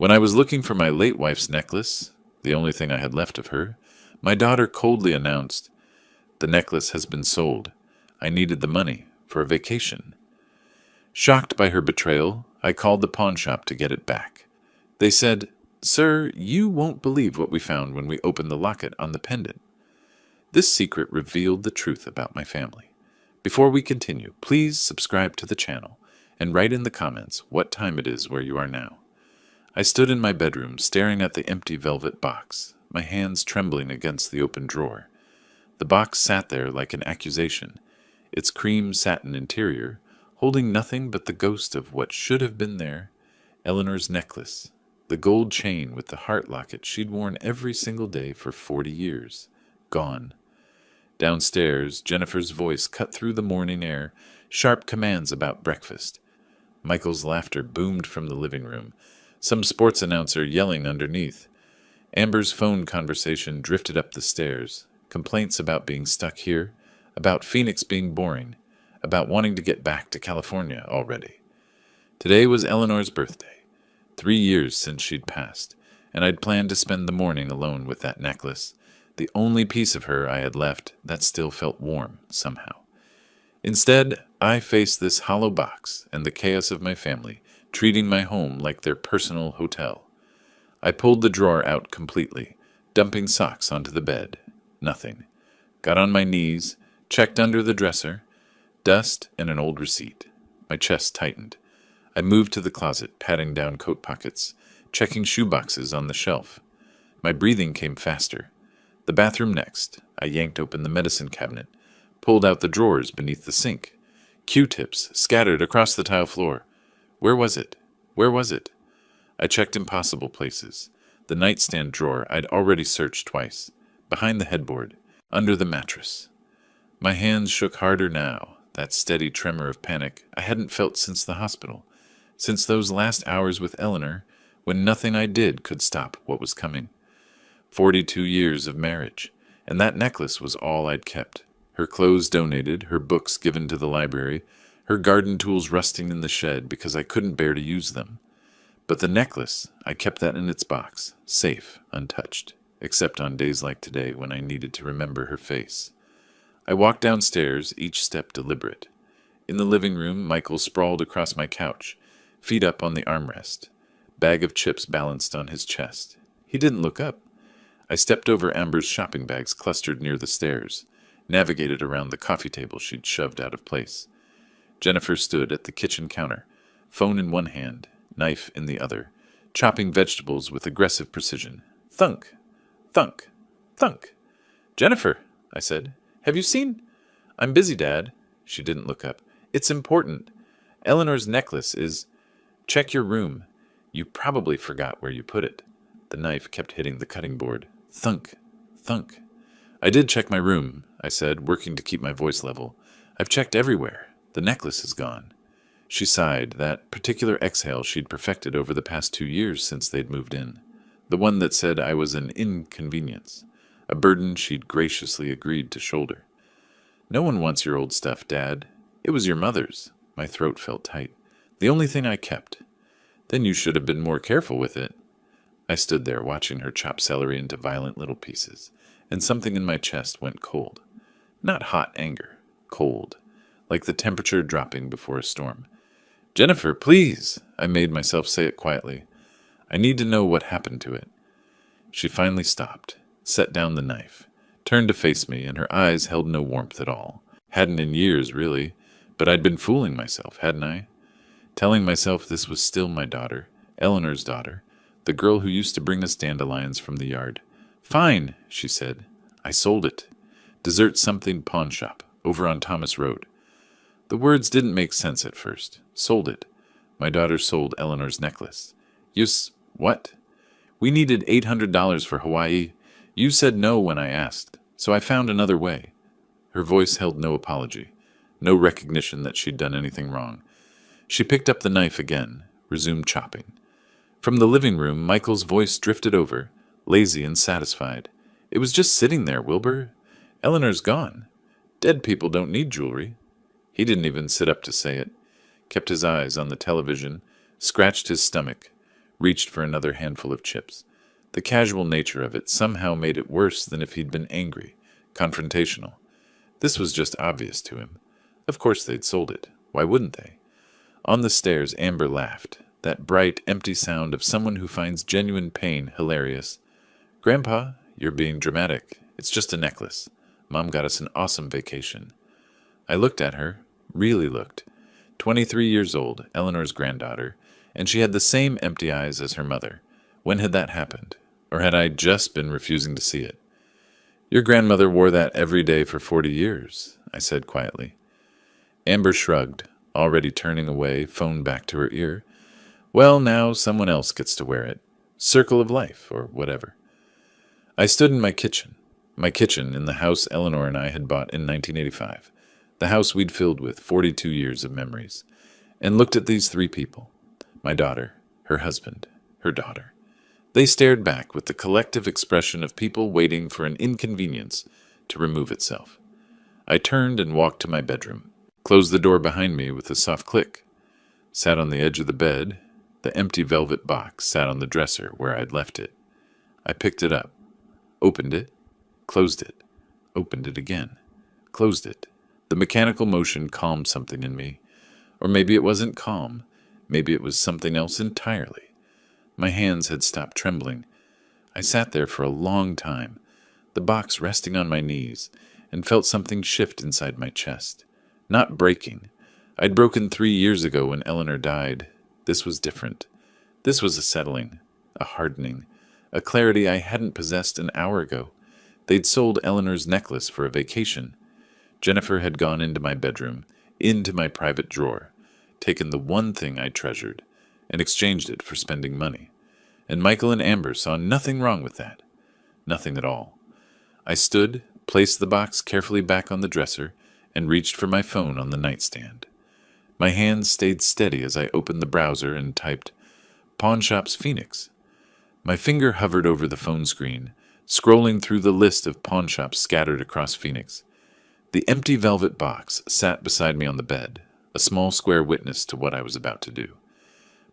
When I was looking for my late wife's necklace, the only thing I had left of her, my daughter coldly announced, "The necklace has been sold. I needed the money for a vacation." Shocked by her betrayal, I called the pawn shop to get it back. They said, "Sir, you won't believe what we found when we opened the locket on the pendant." This secret revealed the truth about my family. Before we continue, please subscribe to the channel and write in the comments what time it is where you are now. I stood in my bedroom staring at the empty velvet box, my hands trembling against the open drawer. The box sat there like an accusation, its cream satin interior holding nothing but the ghost of what should have been there, Eleanor's necklace, the gold chain with the heart locket she'd worn every single day for 40 years, gone. Downstairs, Jennifer's voice cut through the morning air, sharp commands about breakfast. Michael's laughter boomed from the living room, some sports announcer yelling underneath. Amber's phone conversation drifted up the stairs, complaints about being stuck here, about Phoenix being boring, about wanting to get back to California already. Today was Eleanor's birthday, 3 years since she'd passed, and I'd planned to spend the morning alone with that necklace, the only piece of her I had left that still felt warm somehow. Instead, I faced this hollow box and the chaos of my family, treating my home like their personal hotel. I pulled the drawer out completely, dumping socks onto the bed. Nothing. Got on my knees, checked under the dresser. Dust and an old receipt. My chest tightened. I moved to the closet, patting down coat pockets, checking shoe boxes on the shelf. My breathing came faster. The bathroom next. I yanked open the medicine cabinet, pulled out the drawers beneath the sink. Q-tips scattered across the tile floor. Where was it? Where was it? I checked impossible places. The nightstand drawer I'd already searched twice. Behind the headboard. Under the mattress. My hands shook harder now, that steady tremor of panic I hadn't felt since the hospital, since those last hours with Eleanor, when nothing I did could stop what was coming. 42 years of marriage, and that necklace was all I'd kept. Her clothes donated, her books given to the library, her garden tools rusting in the shed because I couldn't bear to use them. But the necklace, I kept that in its box, safe, untouched, except on days like today when I needed to remember her face. I walked downstairs, each step deliberate. In the living room, Michael sprawled across my couch, feet up on the armrest, bag of chips balanced on his chest. He didn't look up. I stepped over Amber's shopping bags clustered near the stairs, navigated around the coffee table she'd shoved out of place. Jennifer stood at the kitchen counter, phone in one hand, knife in the other, chopping vegetables with aggressive precision. Thunk! Thunk! Thunk! "Jennifer," I said. "Have you seen—" "I'm busy, Dad." She didn't look up. "It's important. Eleanor's necklace is—" "Check your room. You probably forgot where you put it." The knife kept hitting the cutting board. Thunk. Thunk. "I did check my room," I said, working to keep my voice level. "I've checked everywhere. The necklace is gone." She sighed, that particular exhale she'd perfected over the past 2 years since they'd moved in. The one that said I was an inconvenience. A burden she'd graciously agreed to shoulder. "No one wants your old stuff, Dad. It was your mother's." My throat felt tight. "The only thing I kept." "Then you should have been more careful with it." I stood there watching her chop celery into violent little pieces, and something in my chest went cold. Not hot anger, cold, like the temperature dropping before a storm. "Jennifer, please!" I made myself say it quietly. "I need to know what happened to it." She finally stopped, set down the knife, turned to face me, and her eyes held no warmth at all. Hadn't in years, really, but I'd been fooling myself, hadn't I? Telling myself this was still my daughter, Eleanor's daughter, the girl who used to bring us dandelions from the yard. "Fine," she said. "I sold it. Dessert something pawn shop, over on Thomas Road." The words didn't make sense at first. Sold it. My daughter sold Eleanor's necklace. What? "We needed $800 for Hawaii. You said no when I asked, so I found another way." Her voice held no apology, no recognition that she'd done anything wrong. She picked up the knife again, resumed chopping. From the living room, Michael's voice drifted over, lazy and satisfied. "It was just sitting there, Wilbur. Eleanor's gone. Dead people don't need jewelry." He didn't even sit up to say it. Kept his eyes on the television, scratched his stomach, reached for another handful of chips. The casual nature of it somehow made it worse than if he'd been angry, confrontational. This was just obvious to him. Of course they'd sold it. Why wouldn't they? On the stairs, Amber laughed, that bright, empty sound of someone who finds genuine pain hilarious. "Grandpa, you're being dramatic. It's just a necklace. Mom got us an awesome vacation." I looked at her, really looked. 23 years old, Eleanor's granddaughter, and she had the same empty eyes as her mother. When had that happened? Or had I just been refusing to see it? "Your grandmother wore that every day for 40 years, I said quietly. Amber shrugged, already turning away, phone back to her ear. "Well, now someone else gets to wear it. Circle of life, or whatever." I stood in my kitchen in the house Eleanor and I had bought in 1985, the house we'd filled with 42 years of memories, and looked at these three people, my daughter, her husband, her daughter. They stared back with the collective expression of people waiting for an inconvenience to remove itself. I turned and walked to my bedroom, closed the door behind me with a soft click, sat on the edge of the bed. The empty velvet box sat on the dresser where I'd left it. I picked it up, opened it, closed it, opened it again, closed it. The mechanical motion calmed something in me. Or maybe it wasn't calm. Maybe it was something else entirely. My hands had stopped trembling. I sat there for a long time, the box resting on my knees, and felt something shift inside my chest. Not breaking. I'd broken 3 years ago when Eleanor died. This was different. This was a settling, a hardening, a clarity I hadn't possessed an hour ago. They'd sold Eleanor's necklace for a vacation. Jennifer had gone into my bedroom, into my private drawer, taken the one thing I treasured, and exchanged it for spending money. And Michael and Amber saw nothing wrong with that. Nothing at all. I stood, placed the box carefully back on the dresser, and reached for my phone on the nightstand. My hands stayed steady as I opened the browser and typed, "Pawn Shops Phoenix." My finger hovered over the phone screen, scrolling through the list of pawn shops scattered across Phoenix. The empty velvet box sat beside me on the bed, a small square witness to what I was about to do.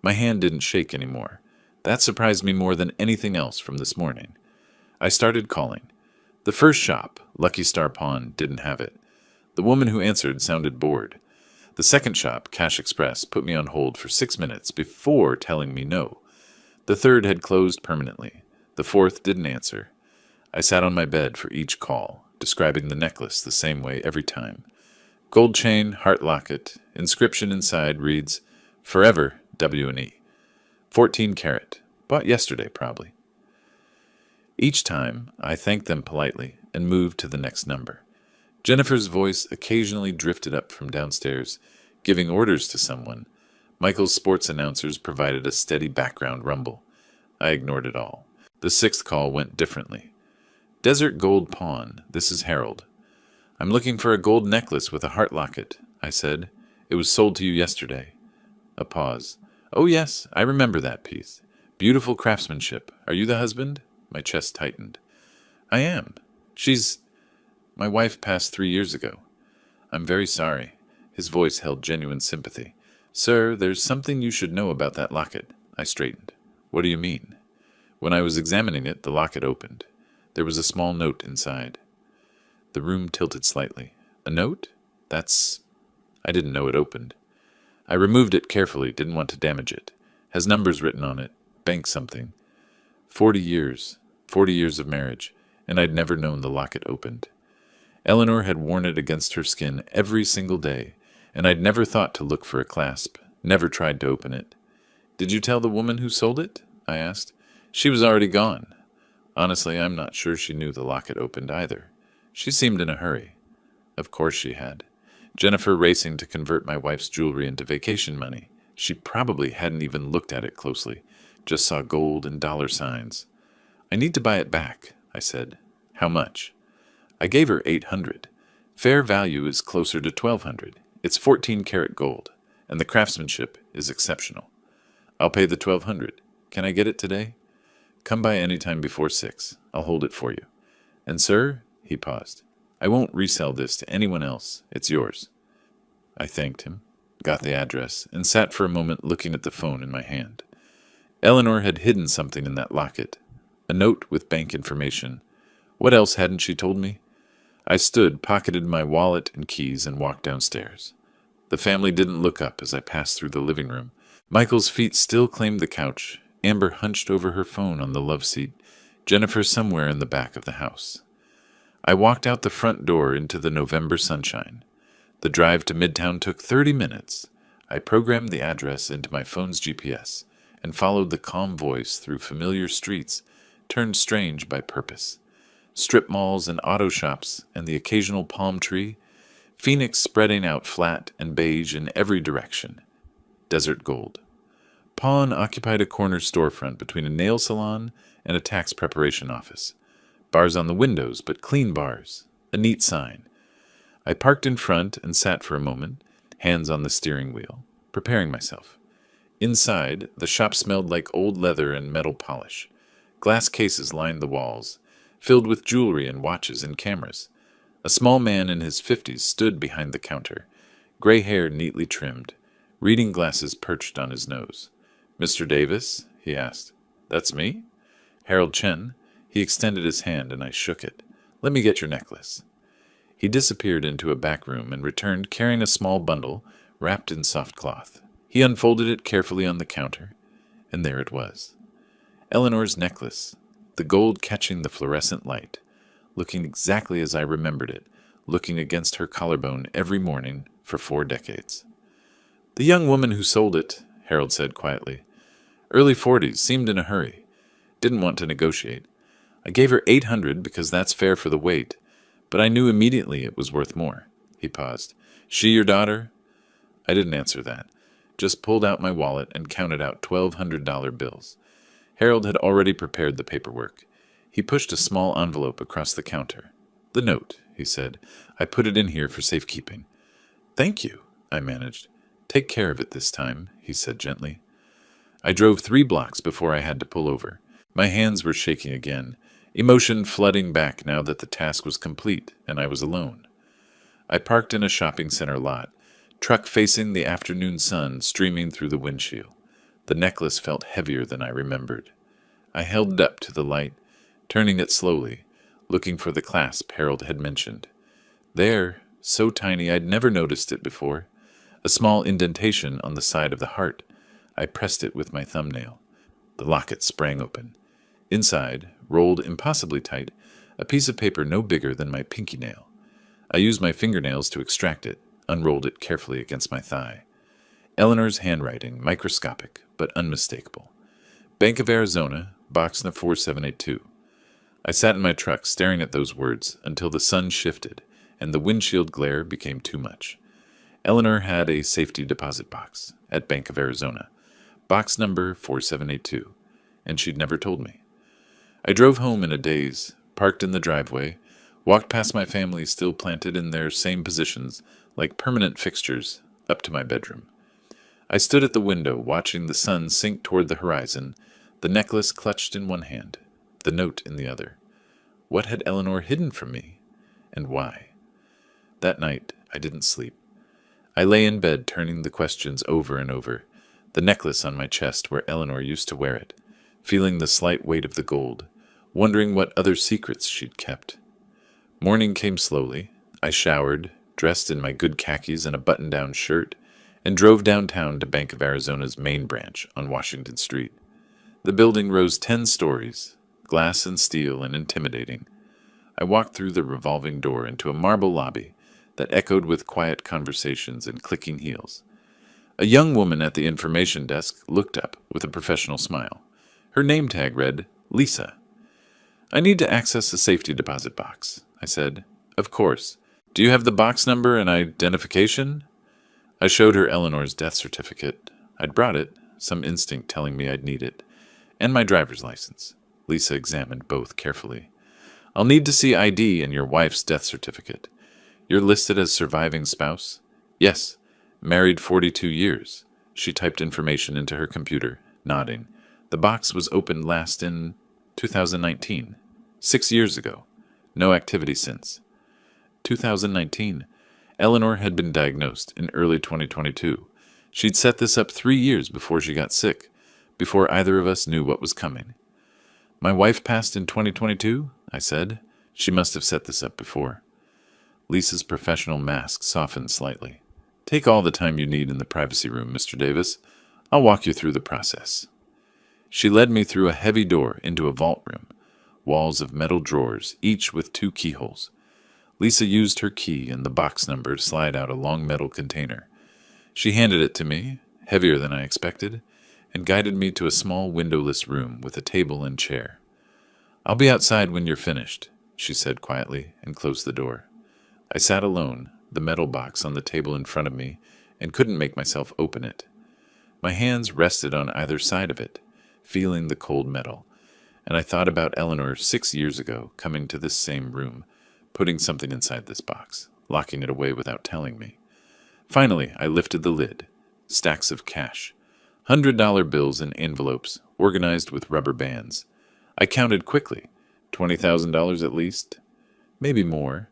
My hand didn't shake anymore. That surprised me more than anything else from this morning. I started calling. The first shop, Lucky Star Pawn, didn't have it. The woman who answered sounded bored. The second shop, Cash Express, put me on hold for 6 minutes before telling me no. The third had closed permanently. The fourth didn't answer. I sat on my bed for each call, describing the necklace the same way every time. Gold chain, heart locket, inscription inside reads, "Forever, W&E. 14 karat. Bought yesterday, probably." Each time, I thanked them politely and moved to the next number. Jennifer's voice occasionally drifted up from downstairs, giving orders to someone. Michael's sports announcers provided a steady background rumble. I ignored it all. The sixth call went differently. "Desert Gold Pawn, this is Harold. I'm looking for a gold necklace with a heart locket," I said. "It was sold to you yesterday." A pause. "Oh yes, I remember that piece. Beautiful craftsmanship. Are you the husband?" My chest tightened. "I am. My wife passed 3 years ago." "I'm very sorry." His voice held genuine sympathy. "Sir, there's something you should know about that locket." I straightened. "What do you mean?" When I was examining it, the locket opened. There was a small note inside. The room tilted slightly. "A note? I didn't know it opened." I removed it carefully, didn't want to damage it. Has numbers written on it. Bank something. 40 years. 40 years of marriage, and I'd never known the locket opened. Eleanor had worn it against her skin every single day, and I'd never thought to look for a clasp, never tried to open it. "Did you tell the woman who sold it?" I asked. "She was already gone." Honestly, I'm not sure she knew the locket opened either. She seemed in a hurry. Of course she had. Jennifer racing to convert my wife's jewelry into vacation money. She probably hadn't even looked at it closely, just saw gold and dollar signs. "I need to buy it back," I said. "How much?" I gave her $800. Fair value is closer to $1,200. It's 14 karat gold, and the craftsmanship is exceptional. "I'll pay the $1,200. Can I get it today?" "Come by any time before 6. I'll hold it for you. And sir," he paused, "I won't resell this to anyone else. It's yours." I thanked him, got the address, and sat for a moment looking at the phone in my hand. Eleanor had hidden something in that locket. A note with bank information. What else hadn't she told me? I stood, pocketed my wallet and keys, and walked downstairs. The family didn't look up as I passed through the living room. Michael's feet still claimed the couch, Amber hunched over her phone on the love seat, Jennifer somewhere in the back of the house. I walked out the front door into the November sunshine. The drive to Midtown took 30 minutes. I programmed the address into my phone's GPS and followed the calm voice through familiar streets, turned strange by purpose. Strip malls and auto shops and the occasional palm tree, Phoenix spreading out flat and beige in every direction. Desert gold. Pawn occupied a corner storefront between a nail salon and a tax preparation office. Bars on the windows, but clean bars. A neat sign. I parked in front and sat for a moment, hands on the steering wheel, preparing myself. Inside, the shop smelled like old leather and metal polish. Glass cases lined the walls, filled with jewelry and watches and cameras. A small man in his 50s stood behind the counter, gray hair neatly trimmed, reading glasses perched on his nose. "Mr. Davis?" he asked. "That's me?" "Harold Chen." He extended his hand and I shook it. "Let me get your necklace." He disappeared into a back room and returned carrying a small bundle wrapped in soft cloth. He unfolded it carefully on the counter, and there it was. Eleanor's necklace, the gold catching the fluorescent light, looking exactly as I remembered it, looking against her collarbone every morning for 4 decades. "The young woman who sold it," Harold said quietly. "Early 40s, seemed in a hurry. Didn't want to negotiate. I gave her 800 because that's fair for the weight, but I knew immediately it was worth more." He paused. "She your daughter?" I didn't answer that, just pulled out my wallet and counted out $1,200 bills. Harold had already prepared the paperwork. He pushed a small envelope across the counter. "The note," he said. "I put it in here for safekeeping." "Thank you," I managed. "Take care of it this time," he said gently. I drove 3 blocks before I had to pull over. My hands were shaking again, emotion flooding back now that the task was complete and I was alone. I parked in a shopping center lot, truck facing the afternoon sun streaming through the windshield. The necklace felt heavier than I remembered. I held it up to the light, turning it slowly, looking for the clasp Harold had mentioned. There, so tiny I'd never noticed it before, a small indentation on the side of the heart. I pressed it with my thumbnail. The locket sprang open. Inside, rolled impossibly tight, a piece of paper no bigger than my pinky nail. I used my fingernails to extract it, unrolled it carefully against my thigh. Eleanor's handwriting, microscopic, but unmistakable. Bank of Arizona, box number 4782. I sat in my truck staring at those words until the sun shifted and the windshield glare became too much. Eleanor had a safety deposit box at Bank of Arizona, box number 4782, and she'd never told me. I drove home in a daze, parked in the driveway, walked past my family still planted in their same positions like permanent fixtures up to my bedroom. I stood at the window watching the sun sink toward the horizon, the necklace clutched in one hand, the note in the other. What had Eleanor hidden from me, and why? That night I didn't sleep. I lay in bed turning the questions over and over, the necklace on my chest where Eleanor used to wear it, feeling the slight weight of the gold, wondering what other secrets she'd kept. Morning came slowly. I showered, dressed in my good khakis and a button-down shirt, and drove downtown to Bank of Arizona's main branch on Washington Street. The building rose 10 stories, glass and steel and intimidating. I walked through the revolving door into a marble lobby that echoed with quiet conversations and clicking heels. A young woman at the information desk looked up with a professional smile. Her name tag read, Lisa. "I need to access the safety deposit box," I said. "Of course. Do you have the box number and identification?" I showed her Eleanor's death certificate. I'd brought it, some instinct telling me I'd need it, and my driver's license. Lisa examined both carefully. "I'll need to see ID and your wife's death certificate. You're listed as surviving spouse?" "Yes. Married 42 years. She typed information into her computer, nodding. The box was opened last in 2019. 6 years ago. No activity since. 2019. Eleanor had been diagnosed in early 2022. She'd set this up 3 years before she got sick, before either of us knew what was coming. My wife passed in 2022, I said. She must have set this up before. Lisa's professional mask softened slightly. Take all the time you need in the privacy room, Mr. Davis. I'll walk you through the process. She led me through a heavy door into a vault room, walls of metal drawers, each with 2 keyholes. Lisa used her key and the box number to slide out a long metal container. She handed it to me, heavier than I expected, and guided me to a small windowless room with a table and chair. I'll be outside when you're finished, she said quietly, and closed the door. I sat alone, the metal box on the table in front of me, and couldn't make myself open it. My hands rested on either side of it, feeling the cold metal, and I thought about Eleanor 6 years ago coming to this same room, putting something inside this box, locking it away without telling me. Finally, I lifted the lid. Stacks of cash. $100 bills in envelopes, organized with rubber bands. I counted quickly. $20,000 at least. Maybe more.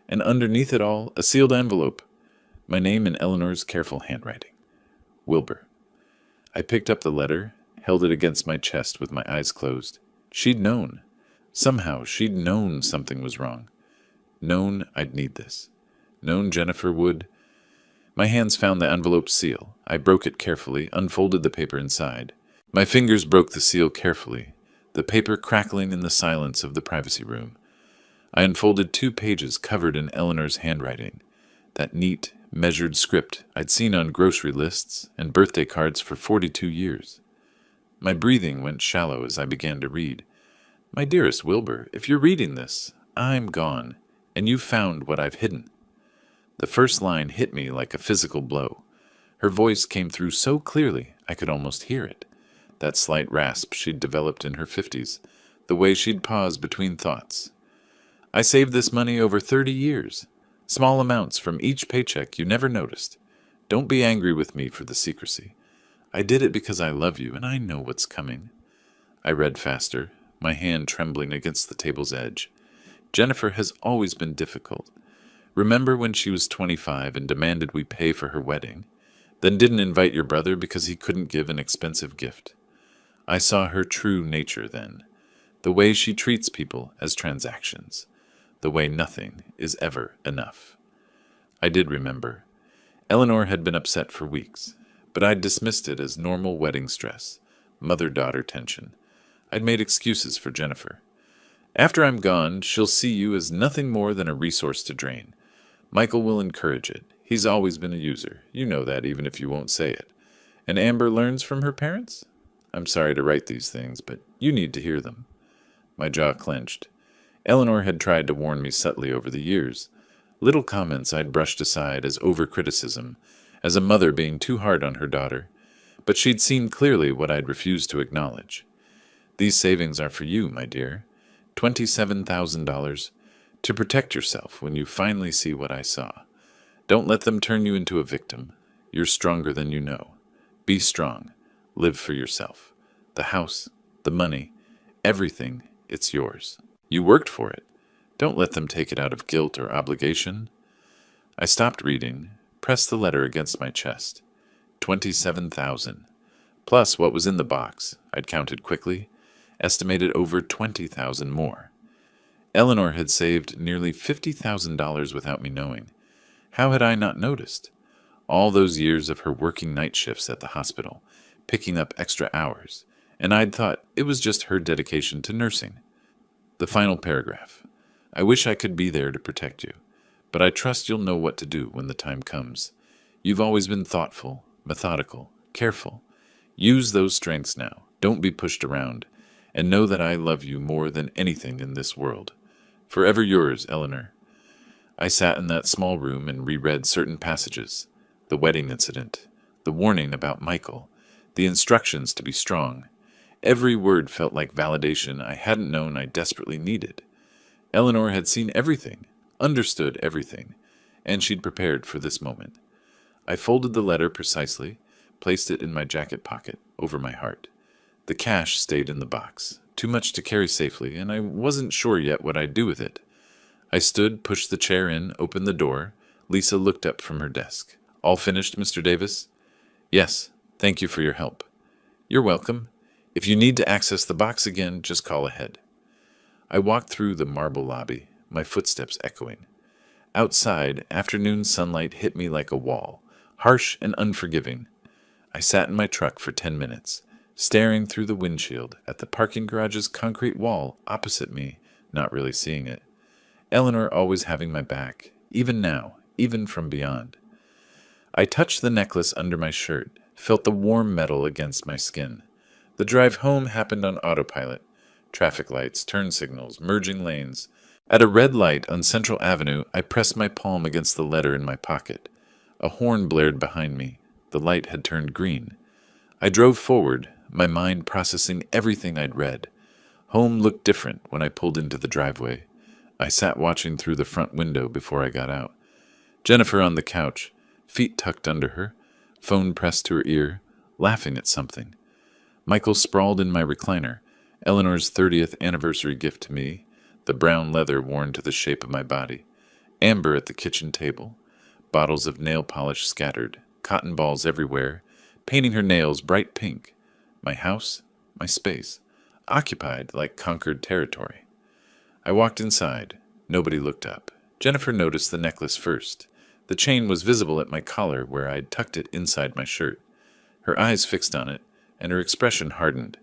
And underneath it all, a sealed envelope. My name in Eleanor's careful handwriting. Wilbur. I picked up the letter, held it against my chest with my eyes closed. She'd known. Somehow, she'd known something was wrong. Known I'd need this. Known Jennifer would. My hands found the envelope's seal. I broke it carefully, unfolded the paper inside. My fingers broke the seal carefully, the paper crackling in the silence of the privacy room. I unfolded 2 pages covered in Eleanor's handwriting, that neat, measured script I'd seen on grocery lists and birthday cards for 42 years. My breathing went shallow as I began to read. My dearest Wilbur, if you're reading this, I'm gone, and you've found what I've hidden. The first line hit me like a physical blow. Her voice came through so clearly I could almost hear it. That slight rasp she'd developed in her 50s, the way she'd pause between thoughts. I saved this money over 30 years. Small amounts from each paycheck you never noticed. Don't be angry with me for the secrecy. I did it because I love you and I know what's coming. I read faster, my hand trembling against the table's edge. Jennifer has always been difficult. Remember when she was 25 and demanded we pay for her wedding, then didn't invite your brother because he couldn't give an expensive gift? I saw her true nature then, the way she treats people as transactions, the way nothing is ever enough. I did remember. Eleanor had been upset for weeks, but I'd dismissed it as normal wedding stress, mother-daughter tension. I'd made excuses for Jennifer. After I'm gone, she'll see you as nothing more than a resource to drain. Michael will encourage it. He's always been a user. You know that, even if you won't say it. And Amber learns from her parents? I'm sorry to write these things, but you need to hear them. My jaw clenched. Eleanor had tried to warn me subtly over the years. Little comments I'd brushed aside as over-criticism, as a mother being too hard on her daughter. But she'd seen clearly what I'd refused to acknowledge. These savings are for you, my dear. $27,000. To protect yourself when you finally see what I saw. Don't let them turn you into a victim. You're stronger than you know. Be strong. Live for yourself. The house, the money, everything, it's yours. You worked for it. Don't let them take it out of guilt or obligation. I stopped reading, pressed the letter against my chest. 27,000. Plus what was in the box, I'd counted quickly, estimated over 20,000 more. Eleanor had saved nearly $50,000 without me knowing. How had I not noticed? All those years of her working night shifts at the hospital, picking up extra hours, and I'd thought it was just her dedication to nursing. The final paragraph. I wish I could be there to protect you, but I trust you'll know what to do when the time comes. You've always been thoughtful, methodical, careful. Use those strengths now. Don't be pushed around, and know that I love you more than anything in this world. Forever yours, Eleanor. I sat in that small room and reread certain passages. The wedding incident, the warning about Michael, the instructions to be strong. Every word felt like validation I hadn't known I desperately needed. Eleanor had seen everything, understood everything, and she'd prepared for this moment. I folded the letter precisely, placed it in my jacket pocket, over my heart. The cash stayed in the box, too much to carry safely, and I wasn't sure yet what I'd do with it. I stood, pushed the chair in, opened the door. Lisa looked up from her desk. All finished, Mr. Davis? Yes, thank you for your help. You're welcome. If you need to access the box again, just call ahead. I walked through the marble lobby, my footsteps echoing. Outside, afternoon sunlight hit me like a wall, harsh and unforgiving. I sat in my truck for 10 minutes, staring through the windshield at the parking garage's concrete wall opposite me, not really seeing it. Eleanor always having my back, even now, even from beyond. I touched the necklace under my shirt, felt the warm metal against my skin. The drive home happened on autopilot. Traffic lights, turn signals, merging lanes. At a red light on Central Avenue, I pressed my palm against the letter in my pocket. A horn blared behind me. The light had turned green. I drove forward, my mind processing everything I'd read. Home looked different when I pulled into the driveway. I sat watching through the front window before I got out. Jennifer on the couch, feet tucked under her, phone pressed to her ear, laughing at something. Michael sprawled in my recliner, Eleanor's 30th anniversary gift to me, the brown leather worn to the shape of my body. Amber at the kitchen table, bottles of nail polish scattered, cotton balls everywhere, painting her nails bright pink. My house, my space, occupied like conquered territory. I walked inside. Nobody looked up. Jennifer noticed the necklace first. The chain was visible at my collar where I'd tucked it inside my shirt. Her eyes fixed on it, and her expression hardened.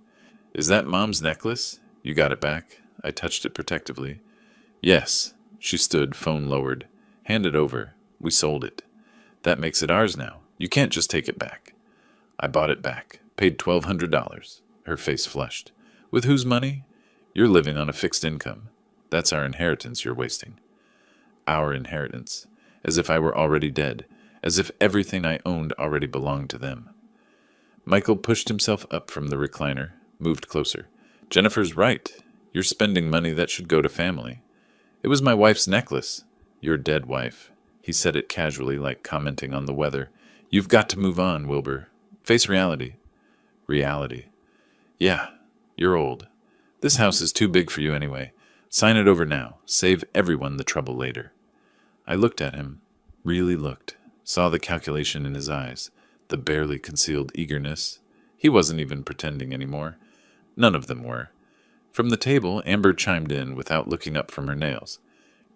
"Is that Mom's necklace? You got it back?" I touched it protectively. "Yes." She stood, phone lowered. "Hand it over. We sold it. That makes it ours now. You can't just take it back." "I bought it back. Paid $1,200. Her face flushed. "With whose money?" "You're living on a fixed income. That's our inheritance you're wasting." Our inheritance. As if I were already dead. As if everything I owned already belonged to them. Michael pushed himself up from the recliner, moved closer. "Jennifer's right. You're spending money that should go to family." "It was my wife's necklace." "Your dead wife." He said it casually, like commenting on the weather. "You've got to move on, Wilbur. Face reality." "Reality." "Yeah, you're old. This house is too big for you anyway. Sign it over now. Save everyone the trouble later." I looked at him, really looked, saw the calculation in his eyes, the barely concealed eagerness. He wasn't even pretending anymore. None of them were. From the table, Amber chimed in without looking up from her nails.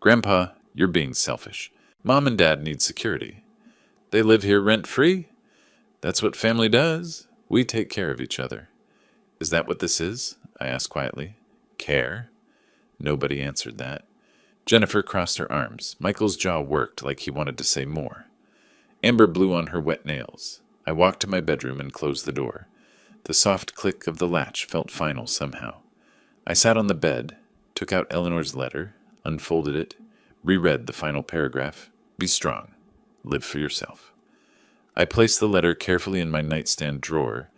"Grandpa, you're being selfish. Mom and Dad need security. They live here rent-free. That's what family does. We take care of each other." "Is that what this is?" I asked quietly. "Care?" Nobody answered that. Jennifer crossed her arms. Michael's jaw worked like he wanted to say more. Amber blew on her wet nails. I walked to my bedroom and closed the door. The soft click of the latch felt final somehow. I sat on the bed, took out Eleanor's letter, unfolded it, reread the final paragraph. "Be strong. Live for yourself." I placed the letter carefully in my nightstand drawer.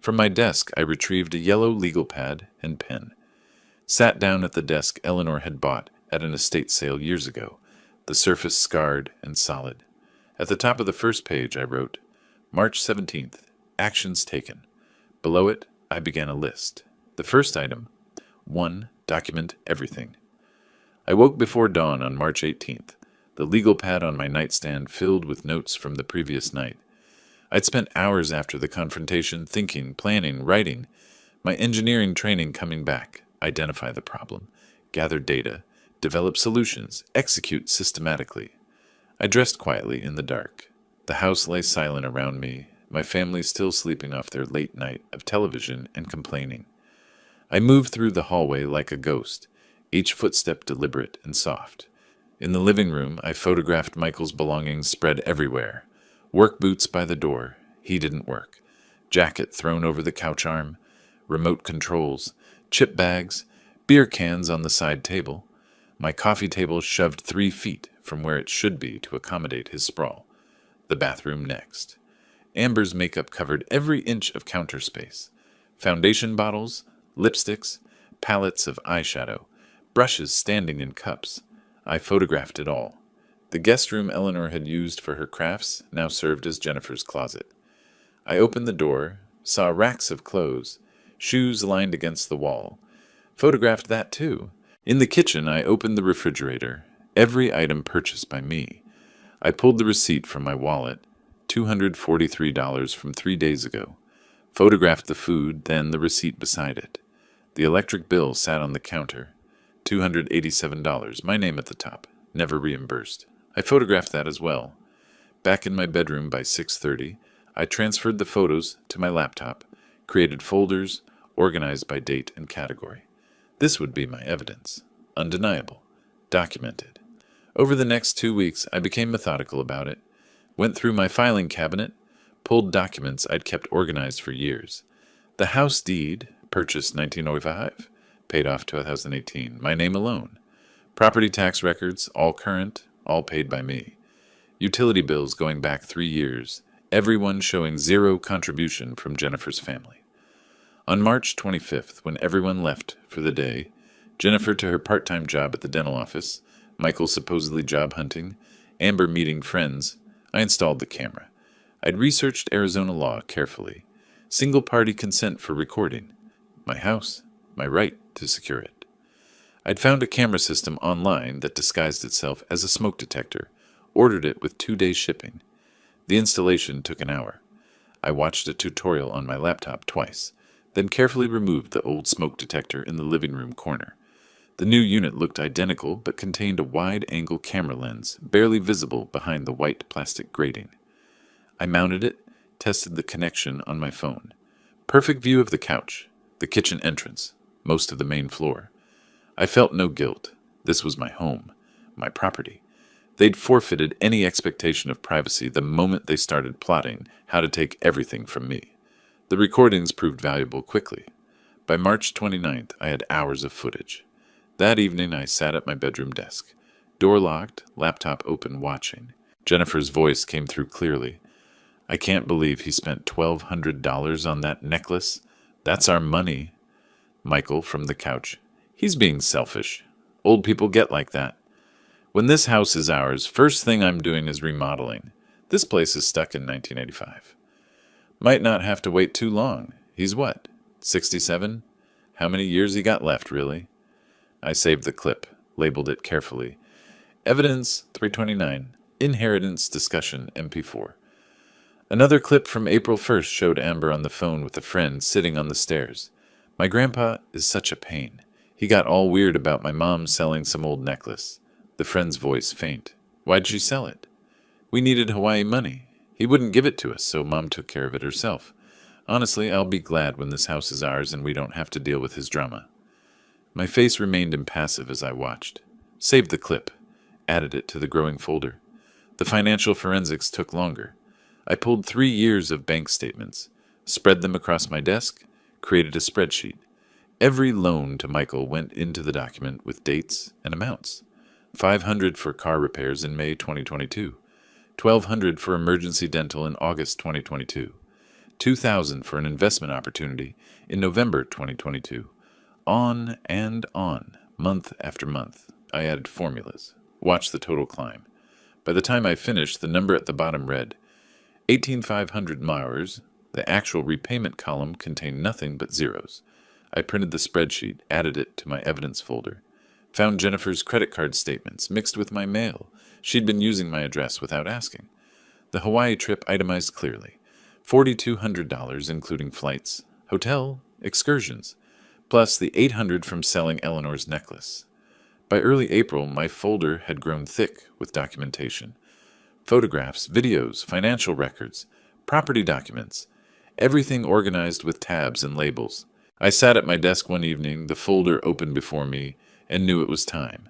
From my desk, I retrieved a yellow legal pad and pen. Sat down at the desk Eleanor had bought at an estate sale years ago, the surface scarred and solid. At the top of the first page I wrote, "March 17th, actions taken." Below it, I began a list. The first item, 1. Document everything. I woke before dawn on March 18th, the legal pad on my nightstand filled with notes from the previous night. I'd spent hours after the confrontation thinking, planning, writing, my engineering training coming back, identify the problem, gather data, develop solutions, execute systematically. I dressed quietly in the dark. The house lay silent around me, my family still sleeping off their late night of television and complaining. I moved through the hallway like a ghost, each footstep deliberate and soft. In the living room, I photographed Michael's belongings spread everywhere. Work boots by the door. He didn't work. Jacket thrown over the couch arm. Remote controls. Chip bags. Beer cans on the side table. My coffee table shoved 3 feet from where it should be to accommodate his sprawl. The bathroom next. Amber's makeup covered every inch of counter space. Foundation bottles, lipsticks, palettes of eyeshadow, brushes standing in cups. I photographed it all. The guest room Eleanor had used for her crafts now served as Jennifer's closet. I opened the door, saw racks of clothes, shoes lined against the wall. Photographed that too. In the kitchen, I opened the refrigerator, every item purchased by me. I pulled the receipt from my wallet, $243 from 3 days ago. photographed the food, then the receipt beside it. The electric bill sat on the counter. $287, my name at the top, never reimbursed. I photographed that as well. Back in my bedroom by 6:30, I transferred the photos to my laptop, created folders, organized by date and category. This would be my evidence. Undeniable. Documented. Over the next 2 weeks, I became methodical about it, went through my filing cabinet, pulled documents I'd kept organized for years. The house deed, purchased 1905, paid off 2018, my name alone. Property tax records, all current, all paid by me. Utility bills going back 3 years, everyone showing zero contribution from Jennifer's family. On March 25th, when everyone left for the day, Jennifer to her part-time job at the dental office, Michael supposedly job hunting, Amber meeting friends, I installed the camera. I'd researched Arizona law carefully. Single-party consent for recording. My house, my right to secure it. I'd found a camera system online that disguised itself as a smoke detector, ordered it with 2-day shipping. The installation took an hour. I watched a tutorial on my laptop twice, then carefully removed the old smoke detector in the living room corner. The new unit looked identical but contained a wide-angle camera lens, barely visible behind the white plastic grating. I mounted it, tested the connection on my phone. Perfect view of the couch, the kitchen entrance, most of the main floor. I felt no guilt. This was my home, my property. They'd forfeited any expectation of privacy the moment they started plotting how to take everything from me. The recordings proved valuable quickly. By March 29th, I had hours of footage. That evening, I sat at my bedroom desk. Door locked, laptop open, watching. Jennifer's voice came through clearly. I can't believe he spent $1,200 on that necklace. That's our money. Michael, from the couch. He's being selfish. Old people get like that. When this house is ours, first thing I'm doing is remodeling. This place is stuck in 1985. Might not have to wait too long. He's what, 67? How many years he got left, really? I saved the clip, labeled it carefully. Evidence 329, Inheritance Discussion MP4. Another clip from April 1st showed Amber on the phone with a friend sitting on the stairs. My grandpa is such a pain. He got all weird about my mom selling some old necklace. The friend's voice faint. Why'd she sell it? We needed Hawaii money. He wouldn't give it to us, so Mom took care of it herself. Honestly, I'll be glad when this house is ours and we don't have to deal with his drama. My face remained impassive as I watched. Saved the clip. Added it to the growing folder. The financial forensics took longer. I pulled 3 years of bank statements, spread them across my desk, created a spreadsheet. Every loan to Michael went into the document with dates and amounts. $500 for car repairs in May 2022. $1,200 for emergency dental in August 2022. $2,000 for an investment opportunity in November 2022. On and on, month after month. I added formulas. Watched the total climb. By the time I finished, the number at the bottom read, 18,500 Mauers. The actual repayment column contained nothing but zeros. I printed the spreadsheet, added it to my evidence folder. Found Jennifer's credit card statements mixed with my mail. She'd been using my address without asking. The Hawaii trip itemized clearly. $4,200 including flights, hotel, excursions, plus the $800 from selling Eleanor's necklace. By early April, my folder had grown thick with documentation. Photographs, videos, financial records, property documents, everything organized with tabs and labels. I sat at my desk one evening, the folder open before me, and knew it was time.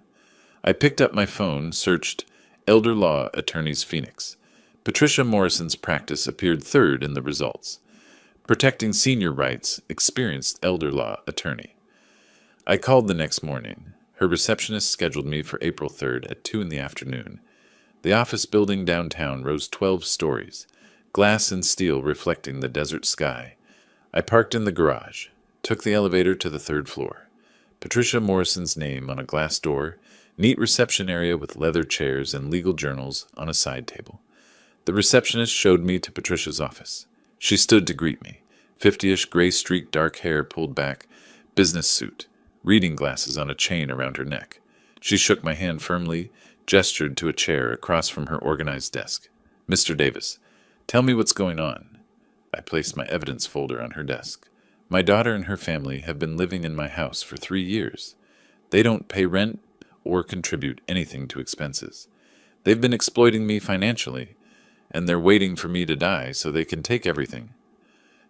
I picked up my phone, searched Elder Law Attorneys Phoenix. Patricia Morrison's practice appeared third in the results. Protecting senior rights, experienced elder law attorney. I called the next morning. Her receptionist scheduled me for April 3rd at 2 in the afternoon. The office building downtown rose 12 stories, glass and steel reflecting the desert sky. I parked in the garage, took the elevator to the 3rd floor. Patricia Morrison's name on a glass door, neat reception area with leather chairs and legal journals on a side table. The receptionist showed me to Patricia's office. She stood to greet me, 50-ish gray-streaked dark hair pulled back, business suit, reading glasses on a chain around her neck. She shook my hand firmly, gestured to a chair across from her organized desk. Mr. Davis, tell me what's going on. I placed my evidence folder on her desk. My daughter and her family have been living in my house for 3 years. They don't pay rent or contribute anything to expenses. They've been exploiting me financially, and they're waiting for me to die so they can take everything.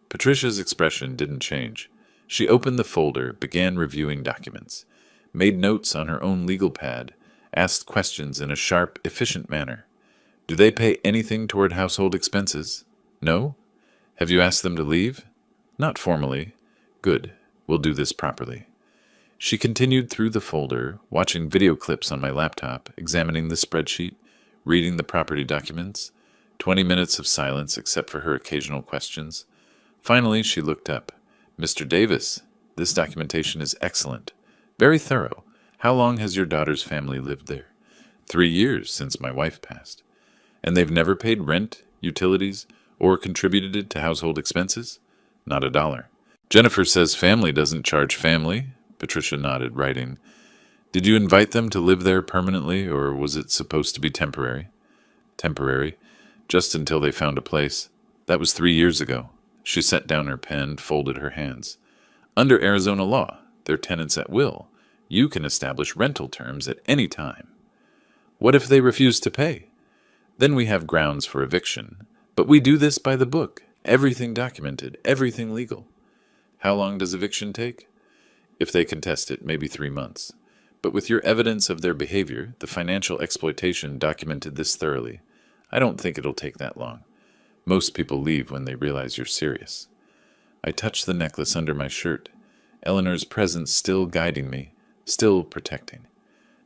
Patricia's expression didn't change. She opened the folder, began reviewing documents, made notes on her own legal pad, asked questions in a sharp, efficient manner. Do they pay anything toward household expenses? No? Have you asked them to leave? Not formally. Good. We'll do this properly. She continued through the folder, watching video clips on my laptop, examining the spreadsheet, reading the property documents. 20 minutes of silence except for her occasional questions. Finally, she looked up. Mr. Davis, this documentation is excellent. Very thorough. How long has your daughter's family lived there? 3 years since my wife passed. And they've never paid rent, utilities, or contributed to household expenses? Not a dollar. Jennifer says family doesn't charge family. Patricia nodded, writing. Did you invite them to live there permanently, or was it supposed to be temporary? Temporary. Just until they found a place. That was 3 years ago. She set down her pen, folded her hands. Under Arizona law, they're tenants at will. You can establish rental terms at any time. What if they refuse to pay? Then we have grounds for eviction. But we do this by the book. Everything documented, everything legal. How long does eviction take? If they contest it, maybe 3 months. But with your evidence of their behavior, the financial exploitation documented this thoroughly. I don't think it'll take that long. Most people leave when they realize you're serious. I touched the necklace under my shirt. Eleanor's presence still guiding me, still protecting.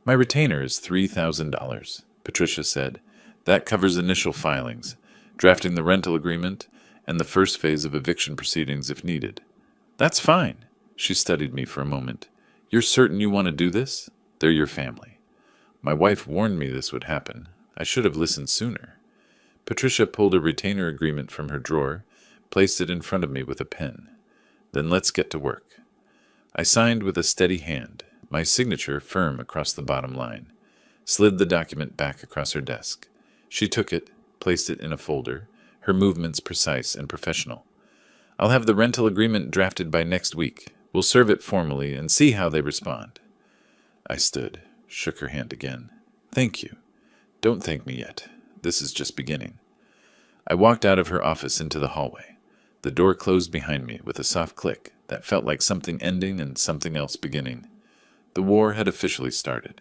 My retainer is $3,000, Patricia said. That covers initial filings, drafting the rental agreement, and the first phase of eviction proceedings if needed. That's fine. She studied me for a moment. You're certain you want to do this? They're your family. My wife warned me this would happen. I should have listened sooner. Patricia pulled a retainer agreement from her drawer, placed it in front of me with a pen. Then let's get to work. I signed with a steady hand, my signature firm across the bottom line, slid the document back across her desk. She took it, placed it in a folder, her movements precise and professional. I'll have the rental agreement drafted by next week. We'll serve it formally and see how they respond. I stood, shook her hand again. Thank you. Don't thank me yet. This is just beginning. I walked out of her office into the hallway. The door closed behind me with a soft click that felt like something ending and something else beginning. The war had officially started.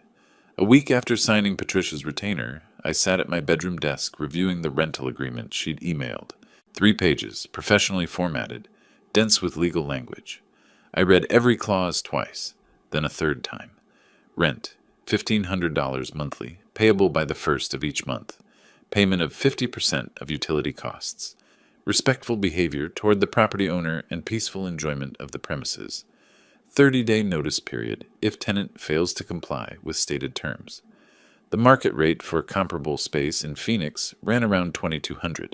A week after signing Patricia's retainer, I sat at my bedroom desk reviewing the rental agreement she'd emailed. 3 pages, professionally formatted, dense with legal language. I read every clause twice, then a third time. Rent, $1,500 monthly, payable by the 1st of each month. Payment of 50% of utility costs. Respectful behavior toward the property owner and peaceful enjoyment of the premises. 30-day notice period if tenant fails to comply with stated terms. The market rate for comparable space in Phoenix ran around $2,200.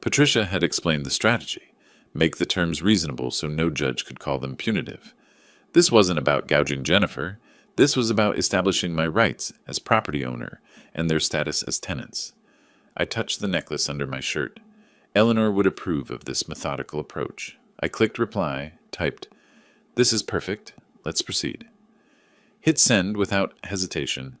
Patricia had explained the strategy. Make the terms reasonable so no judge could call them punitive. This wasn't about gouging Jennifer. This was about establishing my rights as property owner and their status as tenants. I touched the necklace under my shirt. Eleanor would approve of this methodical approach. I clicked reply, typed, "This is perfect. Let's proceed." Hit send without hesitation.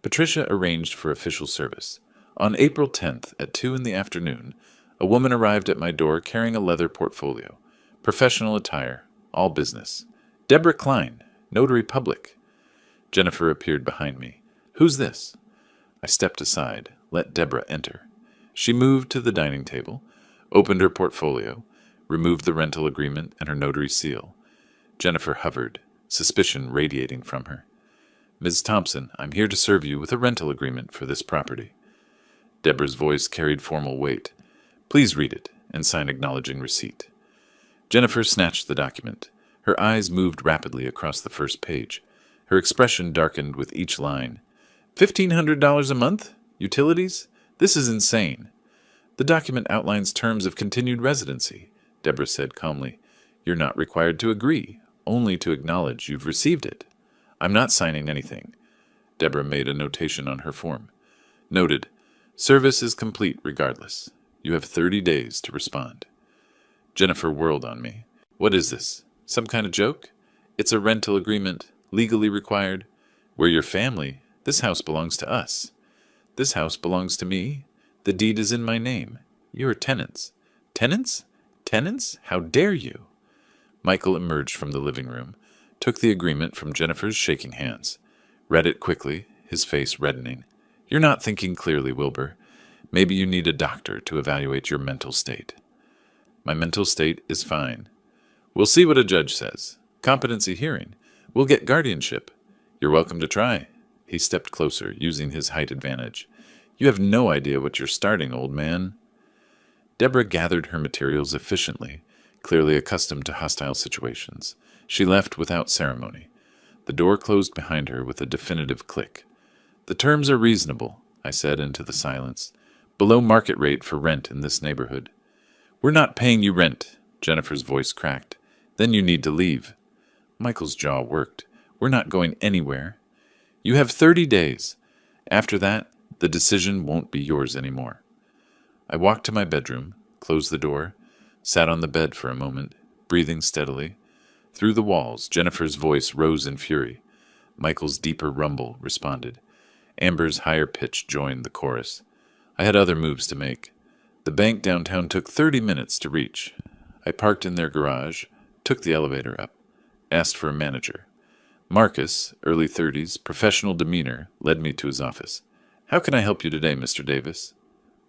Patricia arranged for official service. On April 10th at 2 in the afternoon, a woman arrived at my door carrying a leather portfolio. Professional attire, all business. Deborah Klein, notary public. Jennifer appeared behind me. "Who's this?" I stepped aside, let Deborah enter. She moved to the dining table, opened her portfolio, removed the rental agreement and her notary seal. Jennifer hovered, suspicion radiating from her. "Ms. Thompson, I'm here to serve you with a rental agreement for this property." Deborah's voice carried formal weight. "Please read it and sign acknowledging receipt." Jennifer snatched the document. Her eyes moved rapidly across the first page. Her expression darkened with each line. $1,500 a month? Utilities? This is insane. "The document outlines terms of continued residency," Deborah said calmly. "You're not required to agree, only to acknowledge you've received it." "I'm not signing anything." Deborah made a notation on her form. "Noted. Service is complete regardless. You have 30 days to respond." Jennifer whirled on me. What is this? Some kind of joke? It's a rental agreement, legally required. We're your family. This house belongs to us. This house belongs to me. The deed is in my name. You're tenants. Tenants? Tenants? How dare you? Michael emerged from the living room, took the agreement from Jennifer's shaking hands, read it quickly, his face reddening. You're not thinking clearly, Wilbur. Maybe you need a doctor to evaluate your mental state. My mental state is fine. We'll see what a judge says. Competency hearing. We'll get guardianship. You're welcome to try. He stepped closer, using his height advantage. You have no idea what you're starting, old man. Deborah gathered her materials efficiently, clearly accustomed to hostile situations. She left without ceremony. The door closed behind her with a definitive click. The terms are reasonable, I said into the silence. Below market rate for rent in this neighborhood. We're not paying you rent, Jennifer's voice cracked. Then you need to leave. Michael's jaw worked. We're not going anywhere. You have 30 days. After that, the decision won't be yours anymore. I walked to my bedroom, closed the door, sat on the bed for a moment, breathing steadily. Through the walls, Jennifer's voice rose in fury. Michael's deeper rumble responded. Amber's higher pitch joined the chorus. I had other moves to make. The bank downtown took 30 minutes to reach. I parked in their garage, took the elevator up, asked for a manager. Marcus, early 30s, professional demeanor, led me to his office. How can I help you today, Mr. Davis?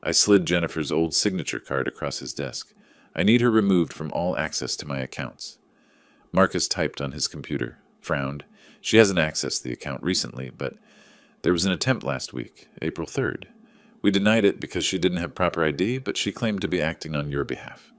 I slid Jennifer's old signature card across his desk. I need her removed from all access to my accounts. Marcus typed on his computer, frowned. She hasn't accessed the account recently, but there was an attempt last week, April 3rd. We denied it because she didn't have proper ID, but she claimed to be acting on your behalf.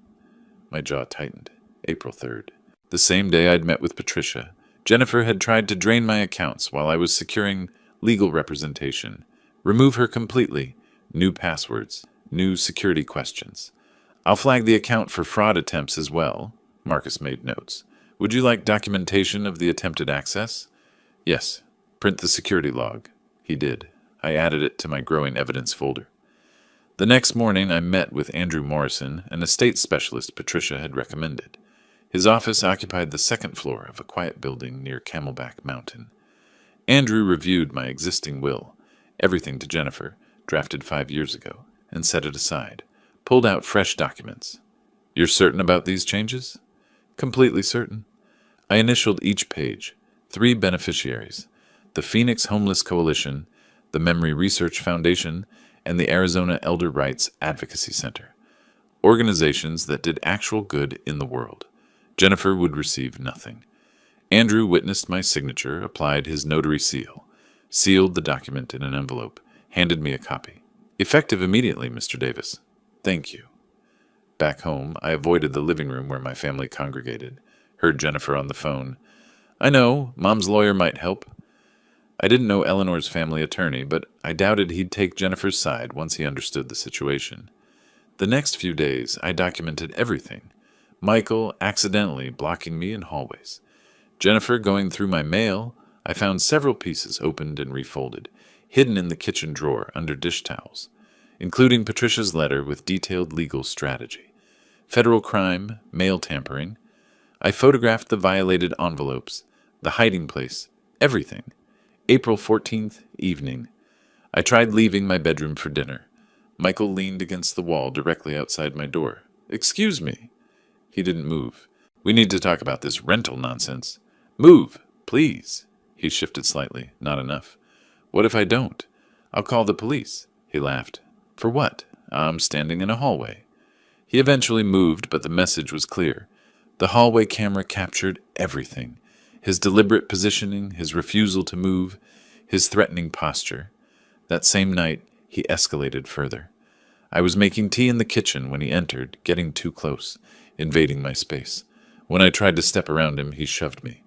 My jaw tightened. April 3rd. The same day I'd met with Patricia, Jennifer had tried to drain my accounts while I was securing legal representation. Remove her completely. New passwords. New security questions. I'll flag the account for fraud attempts as well. Marcus made notes. Would you like documentation of the attempted access? Yes. Print the security log. He did. I added it to my growing evidence folder. The next morning I met with Andrew Morrison, an estate specialist Patricia had recommended. His office occupied the second floor of a quiet building near Camelback Mountain. Andrew reviewed my existing will, everything to Jennifer, drafted 5 years ago, and set it aside, pulled out fresh documents. You're certain about these changes? Completely certain. I initialed each page. 3 beneficiaries. The Phoenix Homeless Coalition, the Memory Research Foundation, and the Arizona Elder Rights Advocacy Center. Organizations that did actual good in the world. Jennifer would receive nothing. Andrew witnessed my signature, applied his notary seal, sealed the document in an envelope, handed me a copy. Effective immediately, Mr. Davis. Thank you. Back home, I avoided the living room where my family congregated, heard Jennifer on the phone. I know, Mom's lawyer might help. I didn't know Eleanor's family attorney, but I doubted he'd take Jennifer's side once he understood the situation. The next few days, I documented everything. Michael accidentally blocking me in hallways. Jennifer going through my mail. I found several pieces opened and refolded, hidden in the kitchen drawer under dish towels, including Patricia's letter with detailed legal strategy. Federal crime, mail tampering. I photographed the violated envelopes, the hiding place, everything. April 14th, evening. I tried leaving my bedroom for dinner. Michael leaned against the wall directly outside my door. Excuse me. He didn't move. We need to talk about this rental nonsense. Move, please. He shifted slightly. Not enough. What if I don't? I'll call the police. He laughed. For what? I'm standing in a hallway. He eventually moved, but the message was clear. The hallway camera captured everything. His deliberate positioning, his refusal to move, his threatening posture. That same night, he escalated further. I was making tea in the kitchen when he entered, getting too close, invading my space. When I tried to step around him, he shoved me.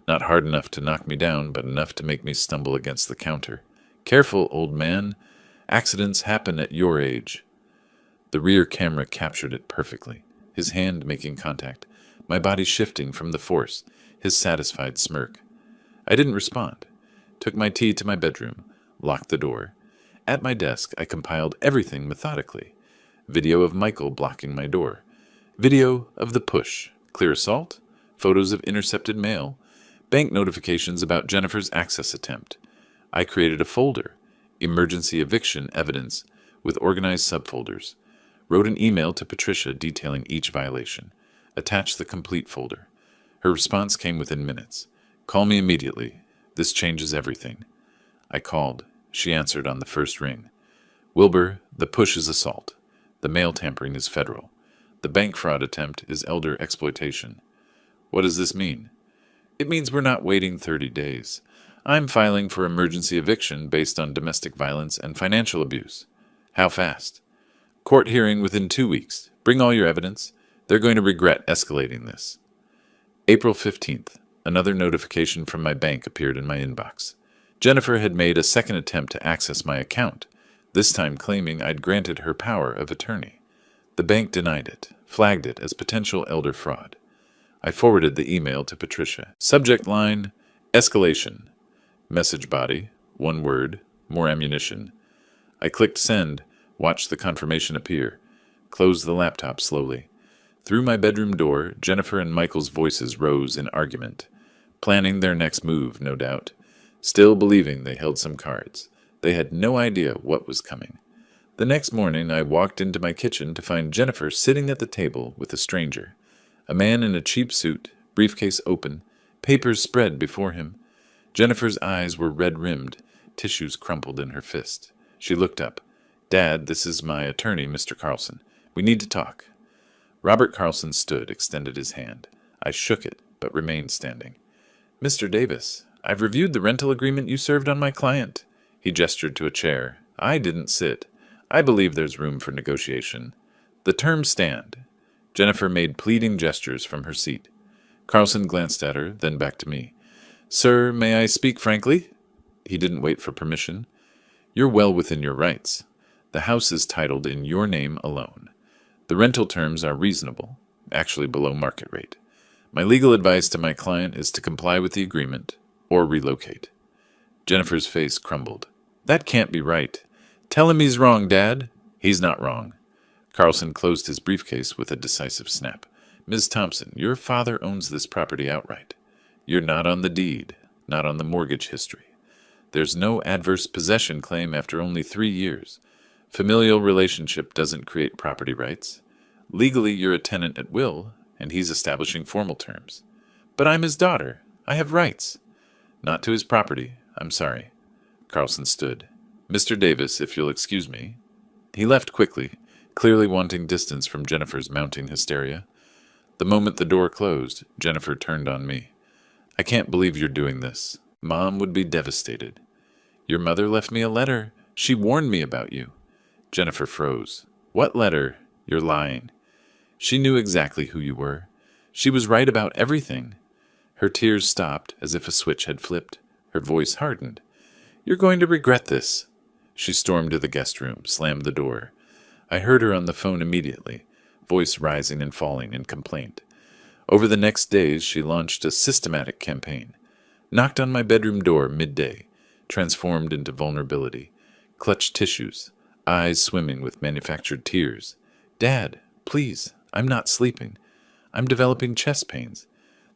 Not hard enough to knock me down, but enough to make me stumble against the counter. Careful, old man. Accidents happen at your age. The rear camera captured it perfectly, his hand making contact, my body shifting from the force, his satisfied smirk. I didn't respond. Took my tea to my bedroom, locked the door. At my desk, I compiled everything methodically. Video of Michael blocking my door. Video of the push, clear assault, photos of intercepted mail, bank notifications about Jennifer's access attempt. I created a folder, emergency eviction evidence, with organized subfolders. Wrote an email to Patricia detailing each violation. Attached the complete folder. Her response came within minutes. Call me immediately. This changes everything. I called. She answered on the first ring. Wilbur, the push is assault. The mail tampering is federal. The bank fraud attempt is elder exploitation. What does this mean? It means we're not waiting 30 days. I'm filing for emergency eviction based on domestic violence and financial abuse. How fast? Court hearing within 2 weeks. Bring all your evidence. They're going to regret escalating this. April 15th. Another notification from my bank appeared in my inbox. Jennifer had made a second attempt to access my account, this time claiming I'd granted her power of attorney. The bank denied it, flagged it as potential elder fraud. I forwarded the email to Patricia. Subject line, escalation. Message body, one word, more ammunition. I clicked send, watched the confirmation appear, closed the laptop slowly. Through my bedroom door, Jennifer and Michael's voices rose in argument, planning their next move, no doubt. Still believing they held some cards. They had no idea what was coming. The next morning, I walked into my kitchen to find Jennifer sitting at the table with a stranger. A man in a cheap suit, briefcase open, papers spread before him. Jennifer's eyes were red-rimmed, tissues crumpled in her fist. She looked up. Dad, this is my attorney, Mr. Carlson. We need to talk. Robert Carlson stood, extended his hand. I shook it, but remained standing. Mr. Davis, I've reviewed the rental agreement you served on my client. He gestured to a chair. I didn't sit. I believe there's room for negotiation. The terms stand. Jennifer made pleading gestures from her seat. Carlson glanced at her, then back to me. Sir, may I speak frankly? He didn't wait for permission. You're well within your rights. The house is titled in your name alone. The rental terms are reasonable, actually below market rate. My legal advice to my client is to comply with the agreement or relocate. Jennifer's face crumbled. That can't be right. Tell him he's wrong, Dad. He's not wrong. Carlson closed his briefcase with a decisive snap. Ms. Thompson, your father owns this property outright. You're not on the deed, not on the mortgage history. There's no adverse possession claim after only 3 years. Familial relationship doesn't create property rights. Legally, you're a tenant at will, and he's establishing formal terms. But I'm his daughter. I have rights. Not to his property. I'm sorry. Carlson stood. Mr. Davis, if you'll excuse me. He left quickly, clearly wanting distance from Jennifer's mounting hysteria. The moment the door closed, Jennifer turned on me. I can't believe you're doing this. Mom would be devastated. Your mother left me a letter. She warned me about you. Jennifer froze. What letter? You're lying. She knew exactly who you were. She was right about everything. Her tears stopped as if a switch had flipped. Her voice hardened. You're going to regret this. She stormed to the guest room, slammed the door. I heard her on the phone immediately, voice rising and falling in complaint. Over the next days, she launched a systematic campaign. Knocked on my bedroom door midday, transformed into vulnerability, clutched tissues, eyes swimming with manufactured tears. Dad, please, I'm not sleeping. I'm developing chest pains.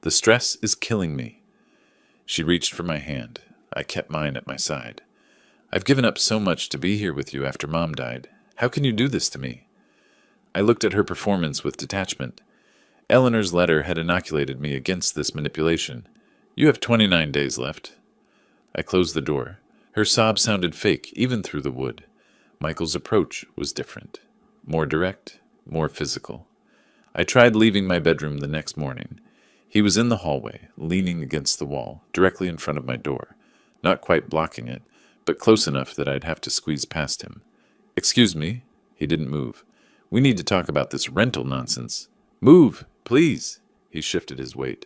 The stress is killing me. She reached for my hand. I kept mine at my side. I've given up so much to be here with you after Mom died. How can you do this to me? I looked at her performance with detachment. Eleanor's letter had inoculated me against this manipulation. You have 29 days left. I closed the door. Her sob sounded fake, even through the wood. Michael's approach was different. More direct, more physical. I tried leaving my bedroom the next morning. He was in the hallway, leaning against the wall, directly in front of my door. Not quite blocking it, but close enough that I'd have to squeeze past him. Excuse me. He didn't move. We need to talk about this rental nonsense. Move, please. He shifted his weight.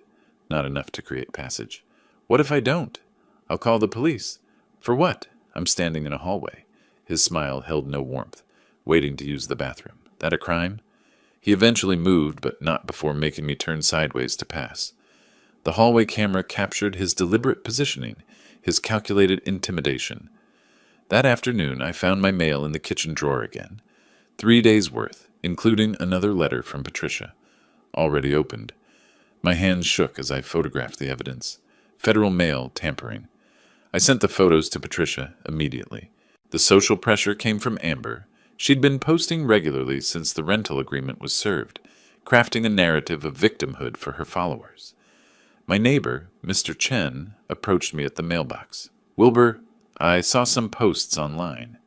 Not enough to create passage. What if I don't? I'll call the police. For what? I'm standing in a hallway. His smile held no warmth. Waiting to use the bathroom. That a crime? He eventually moved, but not before making me turn sideways to pass. The hallway camera captured his deliberate positioning, his calculated intimidation. That afternoon, I found my mail in the kitchen drawer again. 3 days' worth, including another letter from Patricia. already opened. My hands shook as I photographed the evidence. Federal mail tampering. I sent the photos to Patricia immediately. The social pressure came from Amber. She'd been posting regularly since the rental agreement was served, crafting a narrative of victimhood for her followers. My neighbor, Mr. Chen, approached me at the mailbox. "Wilbur, I saw some posts online.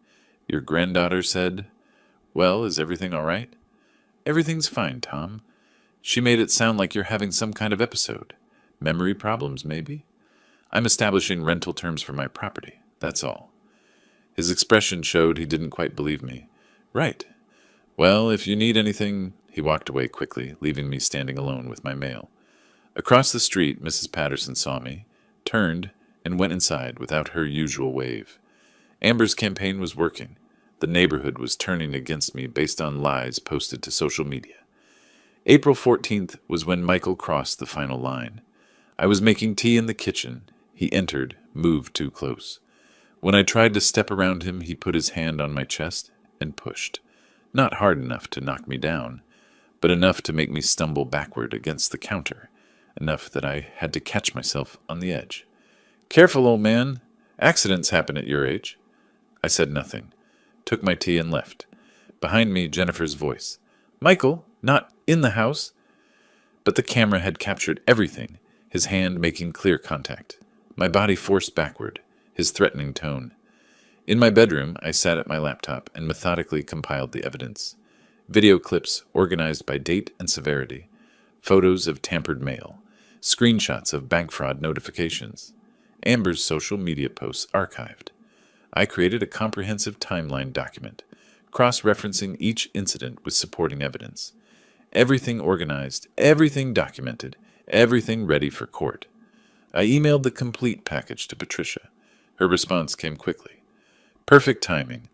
Your granddaughter said, 'Well, is everything all right?' 'Everything's fine, Tom. She made it sound like you're having some kind of episode. Memory problems, maybe? I'm establishing rental terms for my property, that's all.' His expression showed he didn't quite believe me. 'Right. Well, if you need anything—' He walked away quickly, leaving me standing alone with my mail. Across the street, Mrs. Patterson saw me, turned, and went inside without her usual wave. Amber's campaign was working. The neighborhood was turning against me based on lies posted to social media. April 14th was when Michael crossed the final line. I was making tea in the kitchen. He entered, moved too close. When I tried to step around him, he put his hand on my chest and pushed. Not hard enough to knock me down, but enough to make me stumble backward against the counter, enough that I had to catch myself on the edge. "Careful, old man. Accidents happen at your age." I said nothing, took my tea and left. Behind me, Jennifer's voice. "Michael, not in the house." But the camera had captured everything, his hand making clear contact. My body forced backward, his threatening tone. In my bedroom, I sat at my laptop and methodically compiled the evidence. Video clips organized by date and severity, photos of tampered mail, screenshots of bank fraud notifications, Amber's social media posts archived. I created a comprehensive timeline document, cross-referencing each incident with supporting evidence. Everything organized, everything documented, everything ready for court. I emailed the complete package to Patricia. Her response came quickly. "Perfect timing.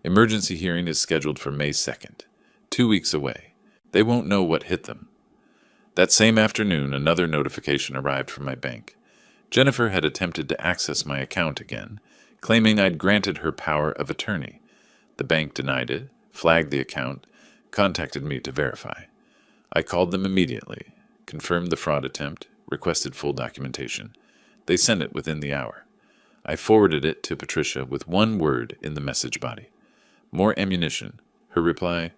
Emergency hearing is scheduled for May 2nd. 2 weeks away. They won't know what hit them." That same afternoon, another notification arrived from my bank. Jennifer had attempted to access my account again, claiming I'd granted her power of attorney. The bank denied it, flagged the account, contacted me to verify. I called them immediately, confirmed the fraud attempt, requested full documentation. They sent it within the hour. I forwarded it to Patricia with one word in the message body. "More ammunition." Her reply,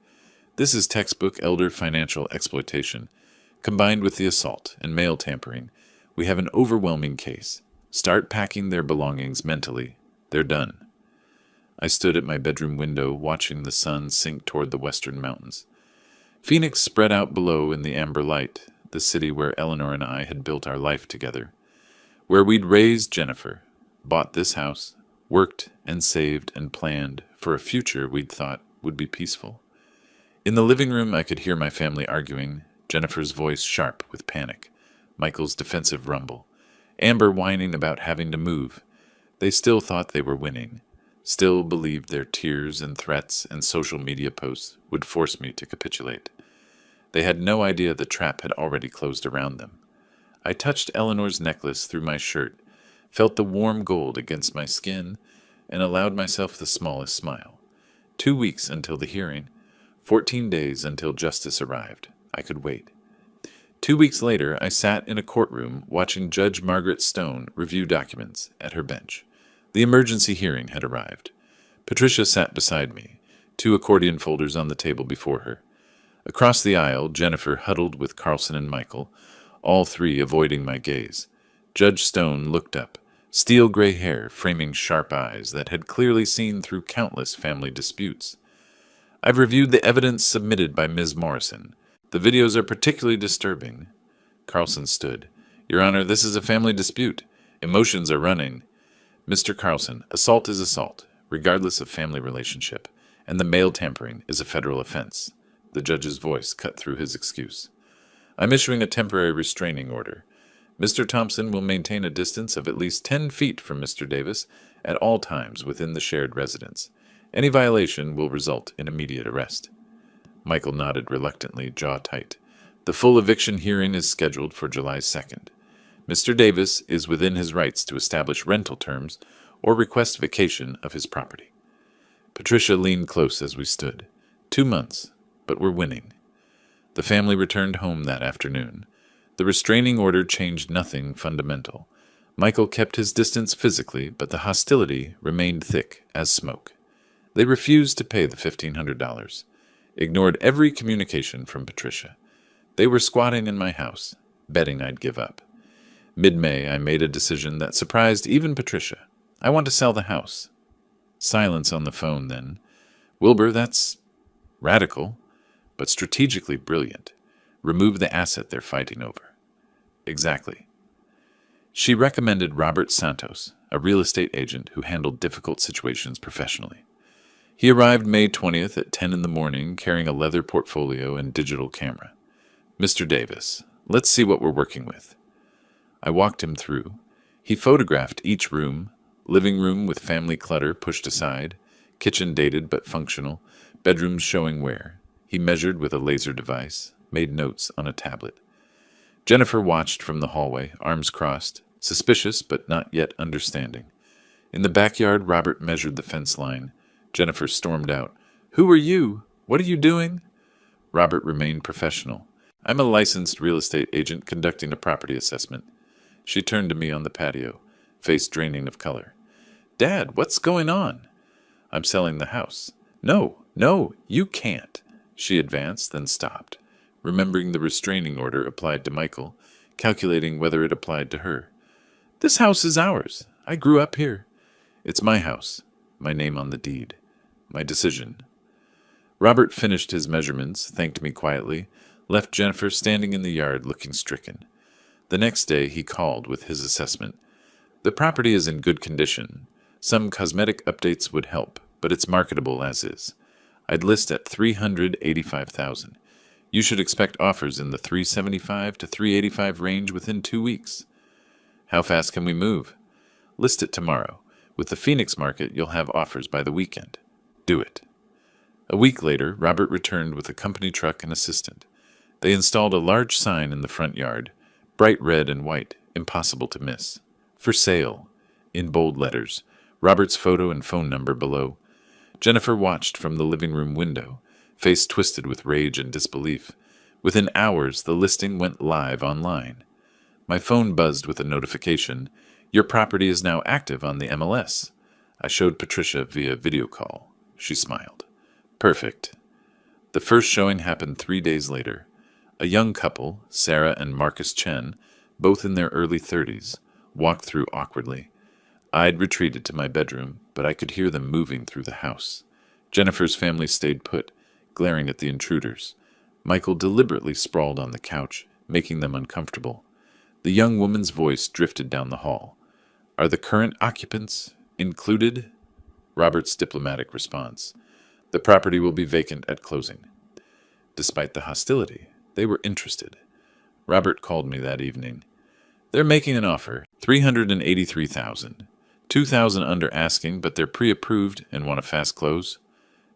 "This is textbook elder financial exploitation. Combined with the assault and mail tampering, we have an overwhelming case. Start packing their belongings mentally. They're done." I stood at my bedroom window watching the sun sink toward the western mountains. Phoenix spread out below in the amber light, the city where Eleanor and I had built our life together, where we'd raised Jennifer, bought this house, worked and saved and planned for a future we'd thought would be peaceful. In the living room, I could hear my family arguing, Jennifer's voice sharp with panic, Michael's defensive rumble, Amber whining about having to move. They still thought they were winning, still believed their tears and threats and social media posts would force me to capitulate. They had no idea the trap had already closed around them. I touched Eleanor's necklace through my shirt, felt the warm gold against my skin, and allowed myself the smallest smile. 2 weeks until the hearing, 14 days until justice arrived. I could wait. 2 weeks later, I sat in a courtroom watching Judge Margaret Stone review documents at her bench. The emergency hearing had arrived. Patricia sat beside me, 2 accordion folders on the table before her. Across the aisle, Jennifer huddled with Carlson and Michael, all 3 avoiding my gaze. Judge Stone looked up, steel gray hair framing sharp eyes that had clearly seen through countless family disputes. "I've reviewed the evidence submitted by Ms. Morrison. The videos are particularly disturbing." Carlson stood. "Your Honor, this is a family dispute. Emotions are running." "Mr. Carlson, assault is assault, regardless of family relationship, and the mail tampering is a federal offense." The judge's voice cut through his excuse. "I'm issuing a temporary restraining order. Mr. Thompson will maintain a distance of at least 10 feet from Mr. Davis at all times within the shared residence. Any violation will result in immediate arrest." Michael nodded reluctantly, jaw tight. "The full eviction hearing is scheduled for July 2nd. Mr. Davis is within his rights to establish rental terms or request vacation of his property." Patricia leaned close as we stood. 2 months, but we're winning. The family returned home that afternoon. The restraining order changed nothing fundamental. Michael kept his distance physically, but the hostility remained thick as smoke. They refused to pay the $1,500, ignored every communication from Patricia. They were squatting in my house, betting I'd give up. Mid-May, I made a decision that surprised even Patricia. I want to sell the house. Silence on the phone then. Wilbur, that's radical, but strategically brilliant. Remove the asset they're fighting over. Exactly. She recommended Robert Santos, a real estate agent who handled difficult situations professionally. He arrived May 20th at 10 in the morning carrying a leather portfolio and digital camera. Mr. Davis, let's see what we're working with. I walked him through. He photographed each room, living room with family clutter pushed aside, kitchen dated but functional, bedrooms showing wear. He measured with a laser device, made notes on a tablet. Jennifer watched from the hallway, arms crossed, suspicious but not yet understanding. In the backyard, Robert measured the fence line. Jennifer stormed out. "Who are you? What are you doing?" Robert remained professional. "I'm a licensed real estate agent conducting a property assessment." She turned to me on the patio, face draining of color. "Dad, what's going on?" "I'm selling the house." No, you can't." She advanced, then stopped, remembering the restraining order applied to Michael, calculating whether it applied to her. "This house is ours. I grew up here." "It's my house. My name on the deed. My decision." Robert finished his measurements, thanked me quietly, left Jennifer standing in the yard looking stricken. The next day he called with his assessment. "The property is in good condition. Some cosmetic updates would help, but it's marketable as is. I'd list at $385,000. You should expect offers in the $375 to $385 range within 2 weeks." "How fast can we move?" "List it tomorrow. With the Phoenix market, you'll have offers by the weekend. Do it." A week later, Robert returned with a company truck and assistant. They installed a large sign in the front yard, bright red and white, impossible to miss. "For sale," in bold letters, Robert's photo and phone number below. Jennifer watched from the living room window, face twisted with rage and disbelief. Within hours, the listing went live online. My phone buzzed with a notification. "Your property is now active on the MLS." I showed Patricia via video call. She smiled. "Perfect." The first showing happened 3 days later. A young couple, Sarah and Marcus Chen, both in their early 30s, walked through awkwardly. I'd retreated to my bedroom, but I could hear them moving through the house. Jennifer's family stayed put, glaring at the intruders. Michael deliberately sprawled on the couch, making them uncomfortable. The young woman's voice drifted down the hall. "Are the current occupants included?" Robert's diplomatic response. "The property will be vacant at closing." Despite the hostility, they were interested. Robert called me that evening. "They're making an offer, $383,000. $2,000 under asking, but they're pre-approved and want a fast close."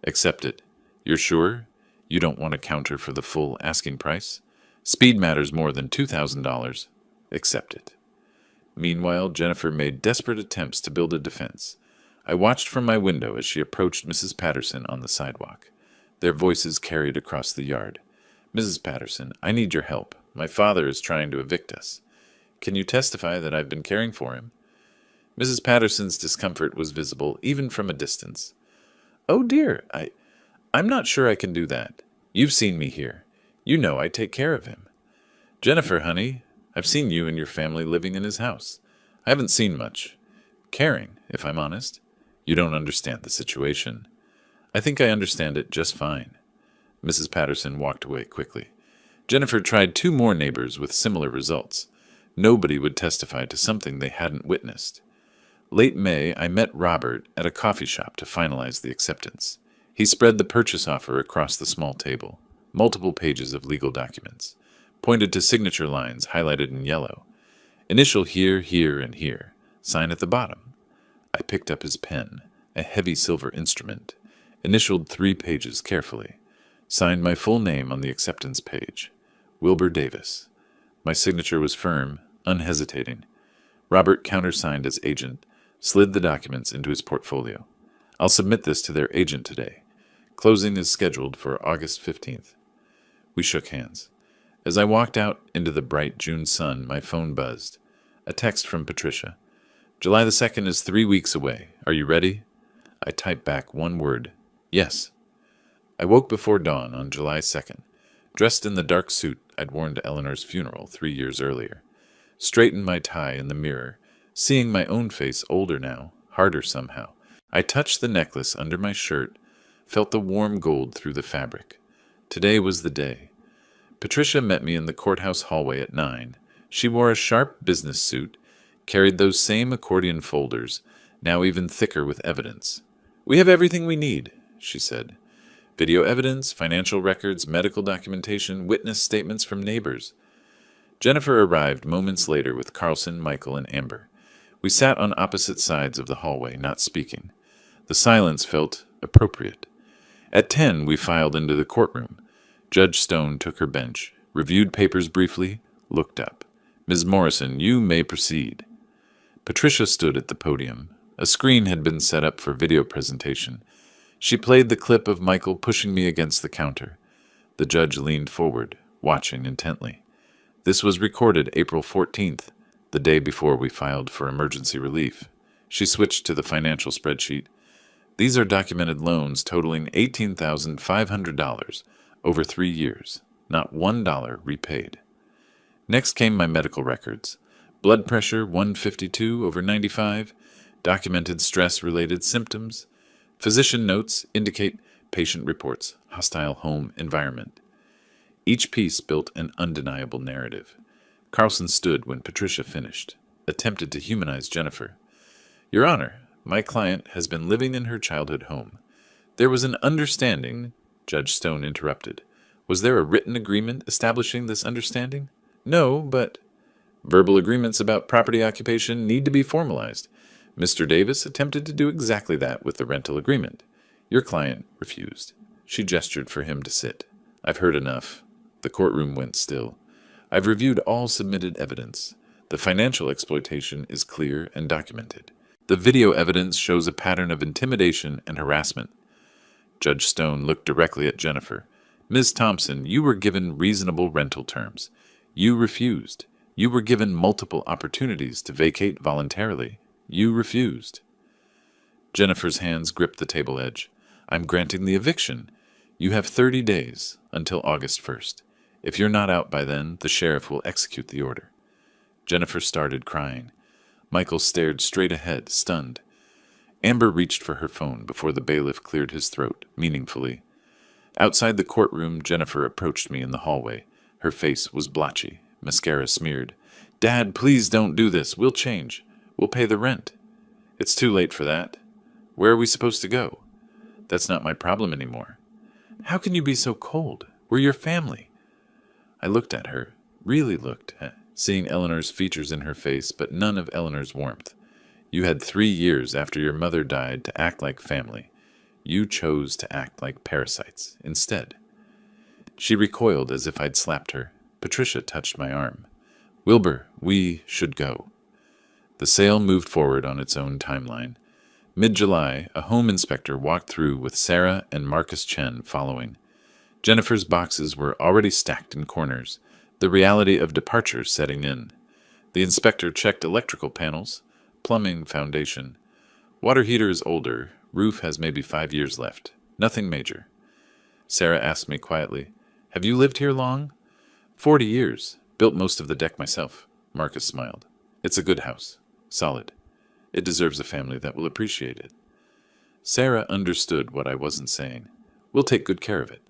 "Accept it." "You're sure? You don't want to counter for the full asking price?" "Speed matters more than $2,000. Accept it." Meanwhile, Jennifer made desperate attempts to build a defense. I watched from my window as she approached Mrs. Patterson on the sidewalk. Their voices carried across the yard. "Mrs. Patterson, I need your help. My father is trying to evict us." "Can you testify that I've been caring for him?" Mrs. Patterson's discomfort was visible, even from a distance. "Oh dear, I'm not sure I can do that. You've seen me here. You know I take care of him." "Jennifer, honey, I've seen you and your family living in his house. I haven't seen much. Caring, if I'm honest. You don't understand the situation." "I think I understand it just fine." Mrs. Patterson walked away quickly. Jennifer tried 2 more neighbors with similar results. Nobody would testify to something they hadn't witnessed. Late May, I met Robert at a coffee shop to finalize the acceptance. He spread the purchase offer across the small table, multiple pages of legal documents, pointed to signature lines highlighted in yellow. "Initial here, here, and here. Sign at the bottom." I picked up his pen, a heavy silver instrument, initialed 3 pages carefully, signed my full name on the acceptance page. Wilbur Davis. My signature was firm, unhesitating. Robert countersigned as agent, slid the documents into his portfolio. "I'll submit this to their agent today. Closing is scheduled for August 15th. We shook hands. As I walked out into the bright June sun, my phone buzzed. A text from Patricia. July the 2nd is 3 weeks away. Are you ready? I typed back one word. Yes. I woke before dawn on July 2nd, dressed in the dark suit I'd worn to Eleanor's funeral 3 years earlier. Straightened my tie in the mirror, seeing my own face older now, harder somehow. I touched the necklace under my shirt, felt the warm gold through the fabric. Today was the day. Patricia met me in the courthouse hallway at 9. She wore a sharp business suit, carried those same accordion folders, now even thicker with evidence. We have everything we need, she said. Video evidence, financial records, medical documentation, witness statements from neighbors. Jennifer arrived moments later with Carlson, Michael, and Amber. We sat on opposite sides of the hallway, not speaking. The silence felt appropriate. At 10, we filed into the courtroom. Judge Stone took her bench, reviewed papers briefly, looked up. Ms. Morrison, you may proceed. Patricia stood at the podium. A screen had been set up for video presentation. She played the clip of Michael pushing me against the counter. The judge leaned forward, watching intently. This was recorded April 14th, the day before we filed for emergency relief. She switched to the financial spreadsheet. These are documented loans totaling $18,500 over 3 years, not $1 repaid. Next came my medical records. Blood pressure 152 over 95, documented stress-related symptoms. Physician notes indicate patient reports, hostile home environment. Each piece built an undeniable narrative. Carlson stood when Patricia finished, attempted to humanize Jennifer. Your Honor, my client has been living in her childhood home. There was an understanding, Judge Stone interrupted. Was there a written agreement establishing this understanding? No, but verbal agreements about property occupation need to be formalized. Mr. Davis attempted to do exactly that with the rental agreement. Your client refused. She gestured for him to sit. I've heard enough. The courtroom went still. I've reviewed all submitted evidence. The financial exploitation is clear and documented. The video evidence shows a pattern of intimidation and harassment. Judge Stone looked directly at Jennifer. Ms. Thompson, you were given reasonable rental terms. You refused. You were given multiple opportunities to vacate voluntarily. You refused. Jennifer's hands gripped the table edge. I'm granting the eviction. You have 30 days until August 1st. If you're not out by then, the sheriff will execute the order. Jennifer started crying. Michael stared straight ahead, stunned. Amber reached for her phone before the bailiff cleared his throat, meaningfully. Outside the courtroom, Jennifer approached me in the hallway. Her face was blotchy, mascara smeared. Dad, please don't do this. We'll change. We'll pay the rent. It's too late for that. Where are we supposed to go? That's not my problem anymore. How can you be so cold? We're your family. I looked at her, really looked, seeing Eleanor's features in her face, but none of Eleanor's warmth. You had 3 years after your mother died to act like family. You chose to act like parasites instead. She recoiled as if I'd slapped her. Patricia touched my arm. Wilbur, we should go. The sale moved forward on its own timeline. Mid-July, a home inspector walked through with Sarah and Marcus Chen following. Jennifer's boxes were already stacked in corners, the reality of departure setting in. The inspector checked electrical panels, plumbing foundation. Water heater is older, roof has maybe 5 years left. Nothing major. Sarah asked me quietly, Have you lived here long? 40 years. Built most of the deck myself. Marcus smiled. It's a good house. Solid. It deserves a family that will appreciate it. Sarah understood what I wasn't saying. We'll take good care of it.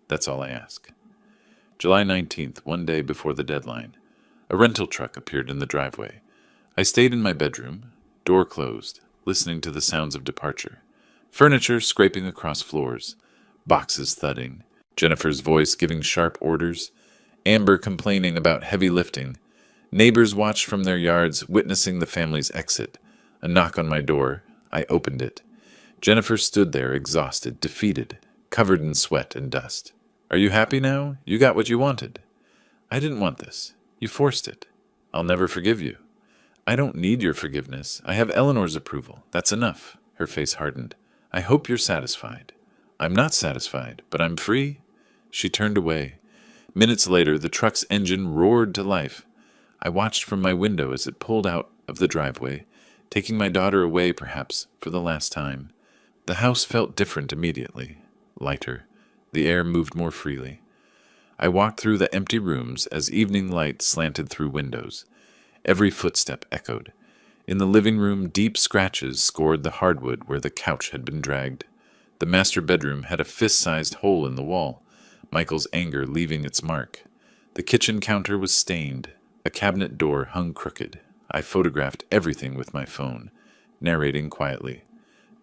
That's all I ask. July 19th, one day before the deadline. A rental truck appeared in the driveway. I stayed in my bedroom, door closed, listening to the sounds of departure. Furniture scraping across floors, boxes thudding, Jennifer's voice giving sharp orders, Amber complaining about heavy lifting. Neighbors watched from their yards, witnessing the family's exit. A knock on my door. I opened it. Jennifer stood there, exhausted, defeated, covered in sweat and dust. Are you happy now? You got what you wanted. I didn't want this. You forced it. I'll never forgive you. I don't need your forgiveness. I have Eleanor's approval. That's enough. Her face hardened. I hope you're satisfied. I'm not satisfied, but I'm free. She turned away. Minutes later, the truck's engine roared to life. I watched from my window as it pulled out of the driveway, taking my daughter away, perhaps, for the last time. The house felt different immediately, lighter. The air moved more freely. I walked through the empty rooms as evening light slanted through windows. Every footstep echoed. In the living room, deep scratches scored the hardwood where the couch had been dragged. The master bedroom had a fist-sized hole in the wall, Michael's anger leaving its mark. The kitchen counter was stained. A cabinet door hung crooked. I photographed everything with my phone, narrating quietly.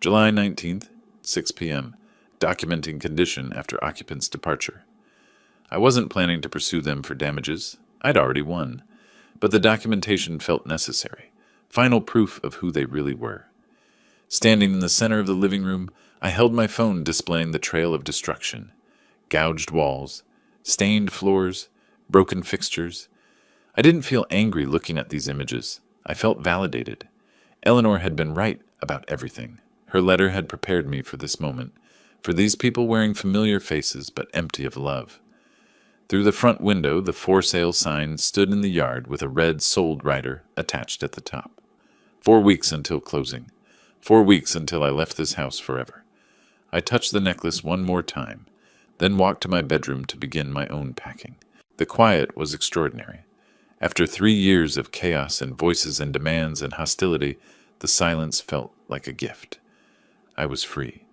July 19th, 6 p.m., documenting condition after occupant's departure. I wasn't planning to pursue them for damages. I'd already won. But the documentation felt necessary, final proof of who they really were. Standing in the center of the living room, I held my phone displaying the trail of destruction. Gouged walls, stained floors, broken fixtures. I didn't feel angry looking at these images. I felt validated. Eleanor had been right about everything. Her letter had prepared me for this moment, for these people wearing familiar faces but empty of love. Through the front window, the for sale sign stood in the yard with a red sold rider attached at the top. 4 weeks until closing. 4 weeks until I left this house forever. I touched the necklace one more time, then walked to my bedroom to begin my own packing. The quiet was extraordinary. After 3 years of chaos and voices and demands and hostility, the silence felt like a gift. I was free.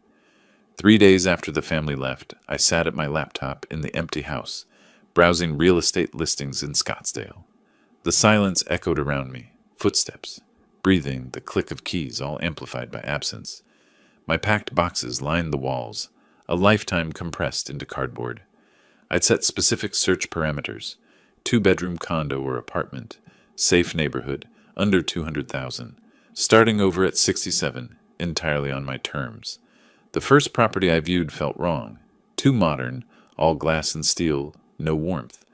3 days after the family left, I sat at my laptop in the empty house, browsing real estate listings in Scottsdale. The silence echoed around me, footsteps, breathing, the click of keys, all amplified by absence. My packed boxes lined the walls, a lifetime compressed into cardboard. I'd set specific search parameters: 2-bedroom condo or apartment, safe neighborhood, under 200,000, starting over at 67, entirely on my terms. The first property I viewed felt wrong, too modern, all glass and steel, no warmth.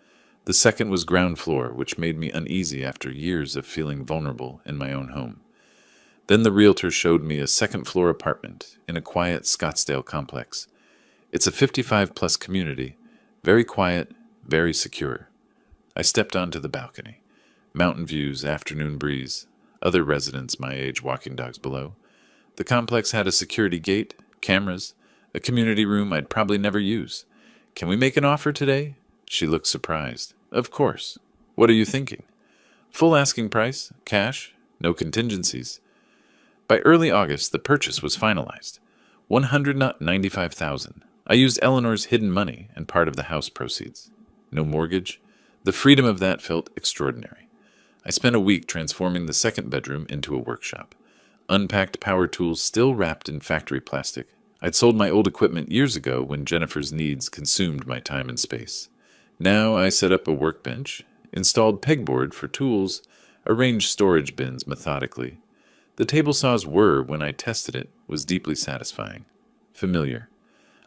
The second was ground floor, which made me uneasy after years of feeling vulnerable in my own home. Then the realtor showed me a second-floor apartment in a quiet Scottsdale complex. It's a 55-plus community, very quiet, very secure. I stepped onto the balcony. Mountain views, afternoon breeze, other residents my age walking dogs below. The complex had a security gate, cameras, a community room I'd probably never use. "Can we make an offer today?" She looked surprised. "Of course. What are you thinking?" "Full asking price, cash, no contingencies." By early August, the purchase was finalized. $195,000. I used Eleanor's hidden money and part of the house proceeds. No mortgage. The freedom of that felt extraordinary. I spent a week transforming the second bedroom into a workshop. Unpacked power tools still wrapped in factory plastic. I'd sold my old equipment years ago when Jennifer's needs consumed my time and space. Now I set up a workbench, installed pegboard for tools, arranged storage bins methodically. The table saws were, when I tested it, was deeply satisfying. Familiar.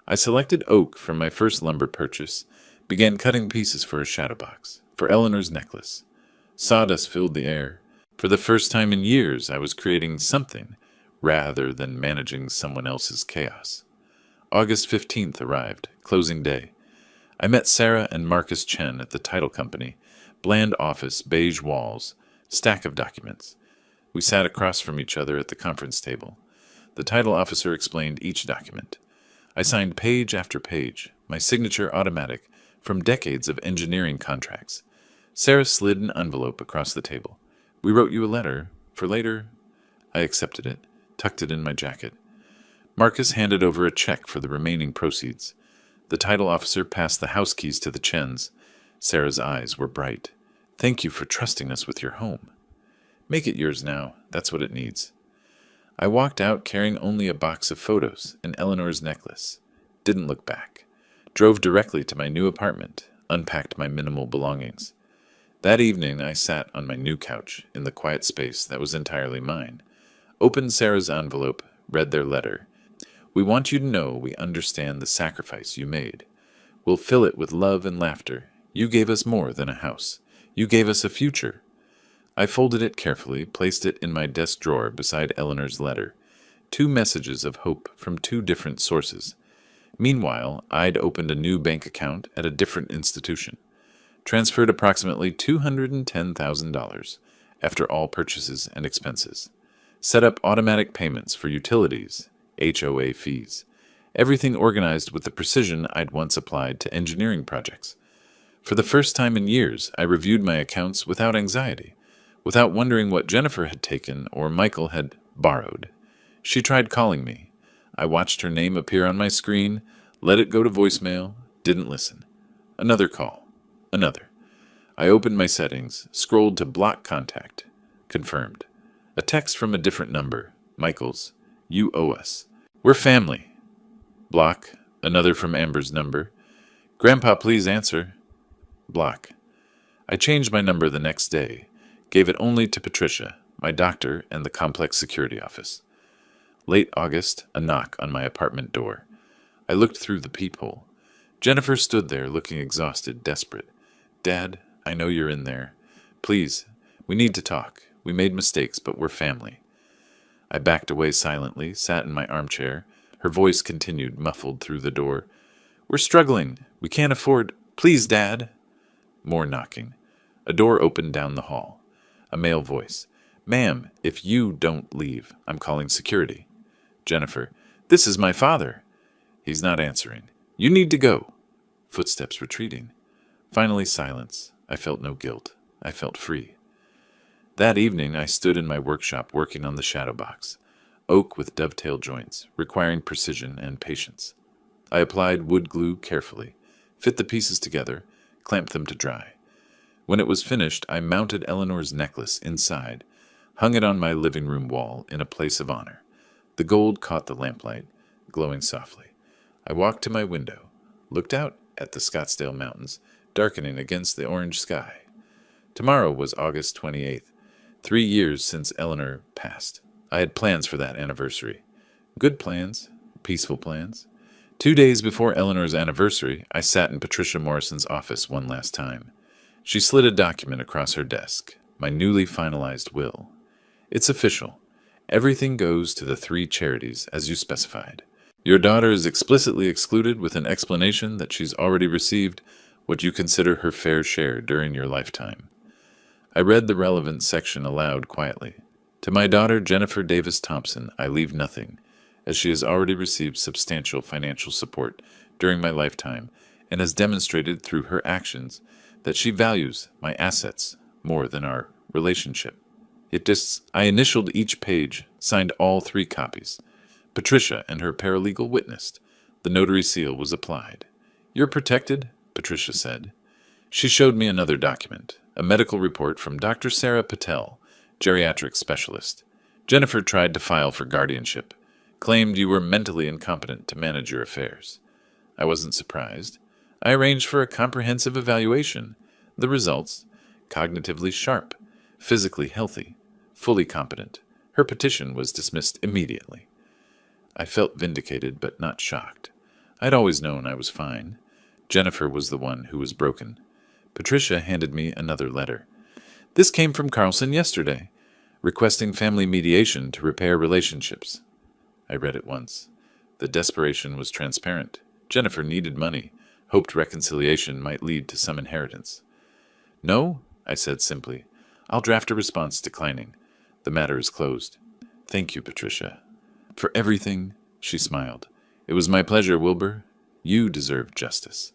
I selected oak from my first lumber purchase, began cutting pieces for a shadow box, for Eleanor's necklace. Sawdust filled the air. For the first time in years, I was creating something, rather than managing someone else's chaos. August 15th arrived, closing day. I met Sarah and Marcus Chen at the title company. Bland office, beige walls, stack of documents. We sat across from each other at the conference table. The title officer explained each document. I signed page after page, my signature automatic, from decades of engineering contracts. Sarah slid an envelope across the table. "We wrote you a letter. For later." I accepted it, tucked it in my jacket. Marcus handed over a check for the remaining proceeds. The title officer passed the house keys to the Chens. Sarah's eyes were bright. "Thank you for trusting us with your home." "Make it yours now. That's what it needs." I walked out carrying only a box of photos and Eleanor's necklace. Didn't look back. Drove directly to my new apartment, unpacked my minimal belongings. That evening I sat on my new couch in the quiet space that was entirely mine. Opened Sarah's envelope, read their letter. "We want you to know we understand the sacrifice you made. We'll fill it with love and laughter. You gave us more than a house. You gave us a future." I folded it carefully, placed it in my desk drawer beside Eleanor's letter. 2 messages of hope from 2 different sources. Meanwhile, I'd opened a new bank account at a different institution. Transferred approximately $210,000 after all purchases and expenses. Set up automatic payments for utilities, HOA fees. Everything organized with the precision I'd once applied to engineering projects. For the first time in years, I reviewed my accounts without anxiety, without wondering what Jennifer had taken or Michael had borrowed. She tried calling me. I watched her name appear on my screen, let it go to voicemail, didn't listen. Another call. Another. I opened my settings, scrolled to block contact. Confirmed. A text from a different number. Michael's. You owe us. We're family. Block. Another from Amber's number. Grandpa, please answer. Block. I changed my number the next day. Gave it only to Patricia, my doctor, and the complex security office. Late August, a knock on my apartment door. I looked through the peephole. Jennifer stood there, looking exhausted, desperate. Dad, I know you're in there. Please, we need to talk. We made mistakes, but we're family. I backed away silently, sat in my armchair. Her voice continued, muffled through the door. We're struggling. We can't afford... Please, Dad. More knocking. A door opened down the hall. A male voice. Ma'am, if you don't leave, I'm calling security. Jennifer. This is my father. He's not answering. You need to go. Footsteps retreating. Finally silence. I felt no guilt. I felt free. That evening I stood in my workshop working on the shadow box. Oak with dovetail joints, requiring precision and patience. I applied wood glue carefully, fit the pieces together, clamped them to dry. When it was finished, I mounted Eleanor's necklace inside, hung it on my living room wall in a place of honor. The gold caught the lamplight, glowing softly. I walked to my window, looked out at the Scottsdale Mountains, darkening against the orange sky. Tomorrow was August 28th, 3 years since Eleanor passed. I had plans for that anniversary. Good plans, peaceful plans. 2 days before Eleanor's anniversary, I sat in Patricia Morrison's office one last time. She slid a document across her desk, my newly finalized will. It's official. Everything goes to the 3 charities, as you specified. Your daughter is explicitly excluded with an explanation that she's already received what you consider her fair share during your lifetime. I read the relevant section aloud quietly. To my daughter, Jennifer Davis Thompson, I leave nothing, as she has already received substantial financial support during my lifetime and has demonstrated through her actions that she values my assets more than our relationship. I initialed each page, signed all 3 copies. Patricia and her paralegal witnessed. The notary seal was applied. You're protected, Patricia said. She showed me another document, a medical report from Dr. Sarah Patel, geriatric specialist. Jennifer tried to file for guardianship, claimed you were mentally incompetent to manage your affairs. I wasn't surprised. I arranged for a comprehensive evaluation. The results, cognitively sharp, physically healthy, fully competent. Her petition was dismissed immediately. I felt vindicated but not shocked. I'd always known I was fine. Jennifer was the one who was broken. Patricia handed me another letter. This came from Carlson yesterday, requesting family mediation to repair relationships. I read it once. The desperation was transparent. Jennifer needed money, hoped reconciliation might lead to some inheritance. No, I said simply. I'll draft a response declining. The matter is closed. Thank you, Patricia. For everything, she smiled. It was my pleasure, Wilbur. You deserve justice.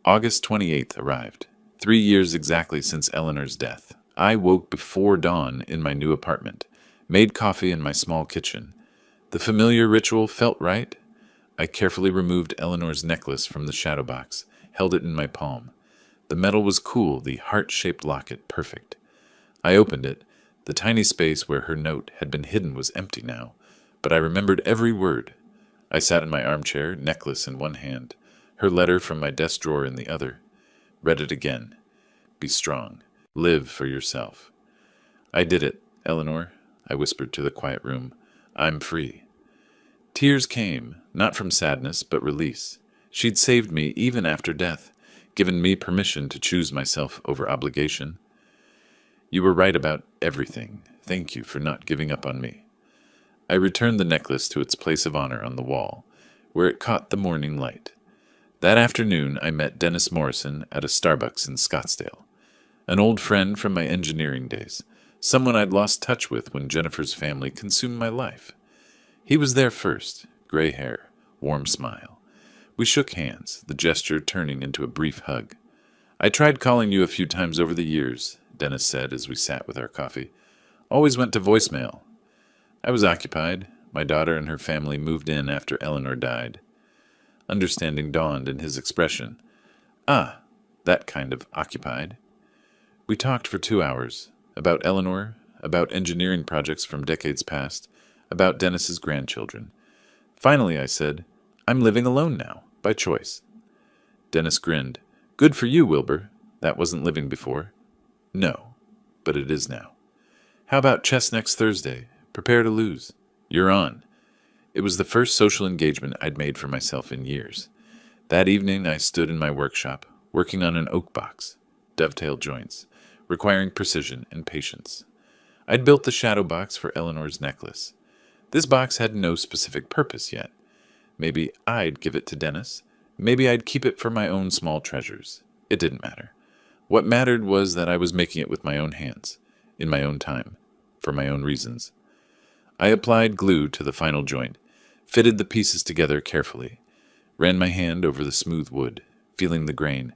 August 28th arrived. 3 years exactly since Eleanor's death. I woke before dawn in my new apartment, made coffee in my small kitchen. The familiar ritual felt right. I carefully removed Eleanor's necklace from the shadow box, held it in my palm. The metal was cool, the heart-shaped locket perfect. I opened it. The tiny space where her note had been hidden was empty now, but I remembered every word. I sat in my armchair, necklace in one hand, her letter from my desk drawer in the other. Read it again. Be strong. Live for yourself. I did it, Eleanor, I whispered to the quiet room. I'm free. Tears came, not from sadness, but release. She'd saved me even after death, given me permission to choose myself over obligation. You were right about everything. Thank you for not giving up on me. I returned the necklace to its place of honor on the wall, where it caught the morning light. That afternoon, I met Dennis Morrison at a Starbucks in Scottsdale. An old friend from my engineering days, someone I'd lost touch with when Jennifer's family consumed my life. He was there first, gray hair, warm smile. We shook hands, the gesture turning into a brief hug. I tried calling you a few times over the years, Dennis said as we sat with our coffee. Always went to voicemail. I was occupied. My daughter and her family moved in after Eleanor died. Understanding dawned in his expression. Ah, that kind of occupied. We talked for 2 hours, about Eleanor, about engineering projects from decades past, about Dennis's grandchildren. Finally, I said, I'm living alone now, by choice. Dennis grinned. Good for you, Wilbur. That wasn't living before. No, but it is now. How about chess next Thursday? Prepare to lose. You're on. It was the first social engagement I'd made for myself in years. That evening I stood in my workshop, working on an oak box, dovetail joints, requiring precision and patience. I'd built the shadow box for Eleanor's necklace. This box had no specific purpose yet. Maybe I'd give it to Dennis. Maybe I'd keep it for my own small treasures. It didn't matter. What mattered was that I was making it with my own hands, in my own time, for my own reasons. I applied glue to the final joint, fitted the pieces together carefully, ran my hand over the smooth wood, feeling the grain.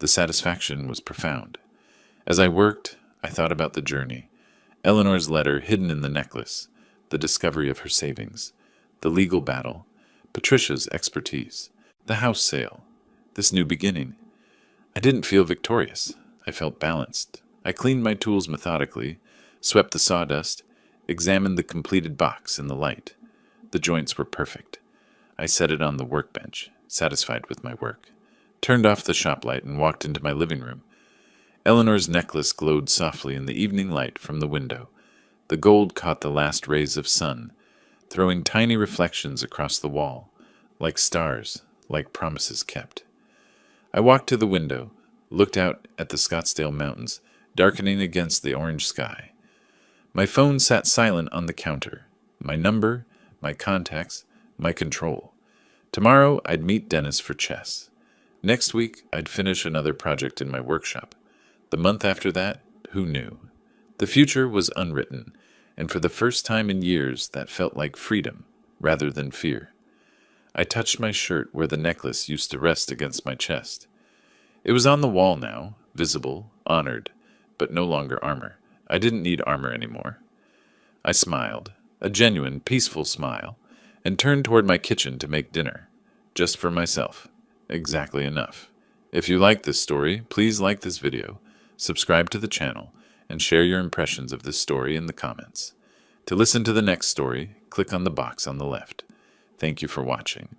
The satisfaction was profound. As I worked, I thought about the journey, Eleanor's letter hidden in the necklace, the discovery of her savings, the legal battle, Patricia's expertise, the house sale, this new beginning. I didn't feel victorious. I felt balanced. I cleaned my tools methodically, swept the sawdust, examined the completed box in the light. The joints were perfect. I set it on the workbench, satisfied with my work, turned off the shop light and walked into my living room. Eleanor's necklace glowed softly in the evening light from the window. The gold caught the last rays of sun, throwing tiny reflections across the wall, like stars, like promises kept. I walked to the window, looked out at the Scottsdale Mountains, darkening against the orange sky. My phone sat silent on the counter. My number, my contacts, my control. Tomorrow I'd meet Dennis for chess. Next week I'd finish another project in my workshop. The month after that, who knew? The future was unwritten, and for the first time in years that felt like freedom rather than fear. I touched my shirt where the necklace used to rest against my chest. It was on the wall now, visible, honored, but no longer armor. I didn't need armor anymore. I smiled, a genuine, peaceful smile, and turned toward my kitchen to make dinner. Just for myself. Exactly enough. If you like this story, please like this video, subscribe to the channel, and share your impressions of this story in the comments. To listen to the next story, click on the box on the left. Thank you for watching.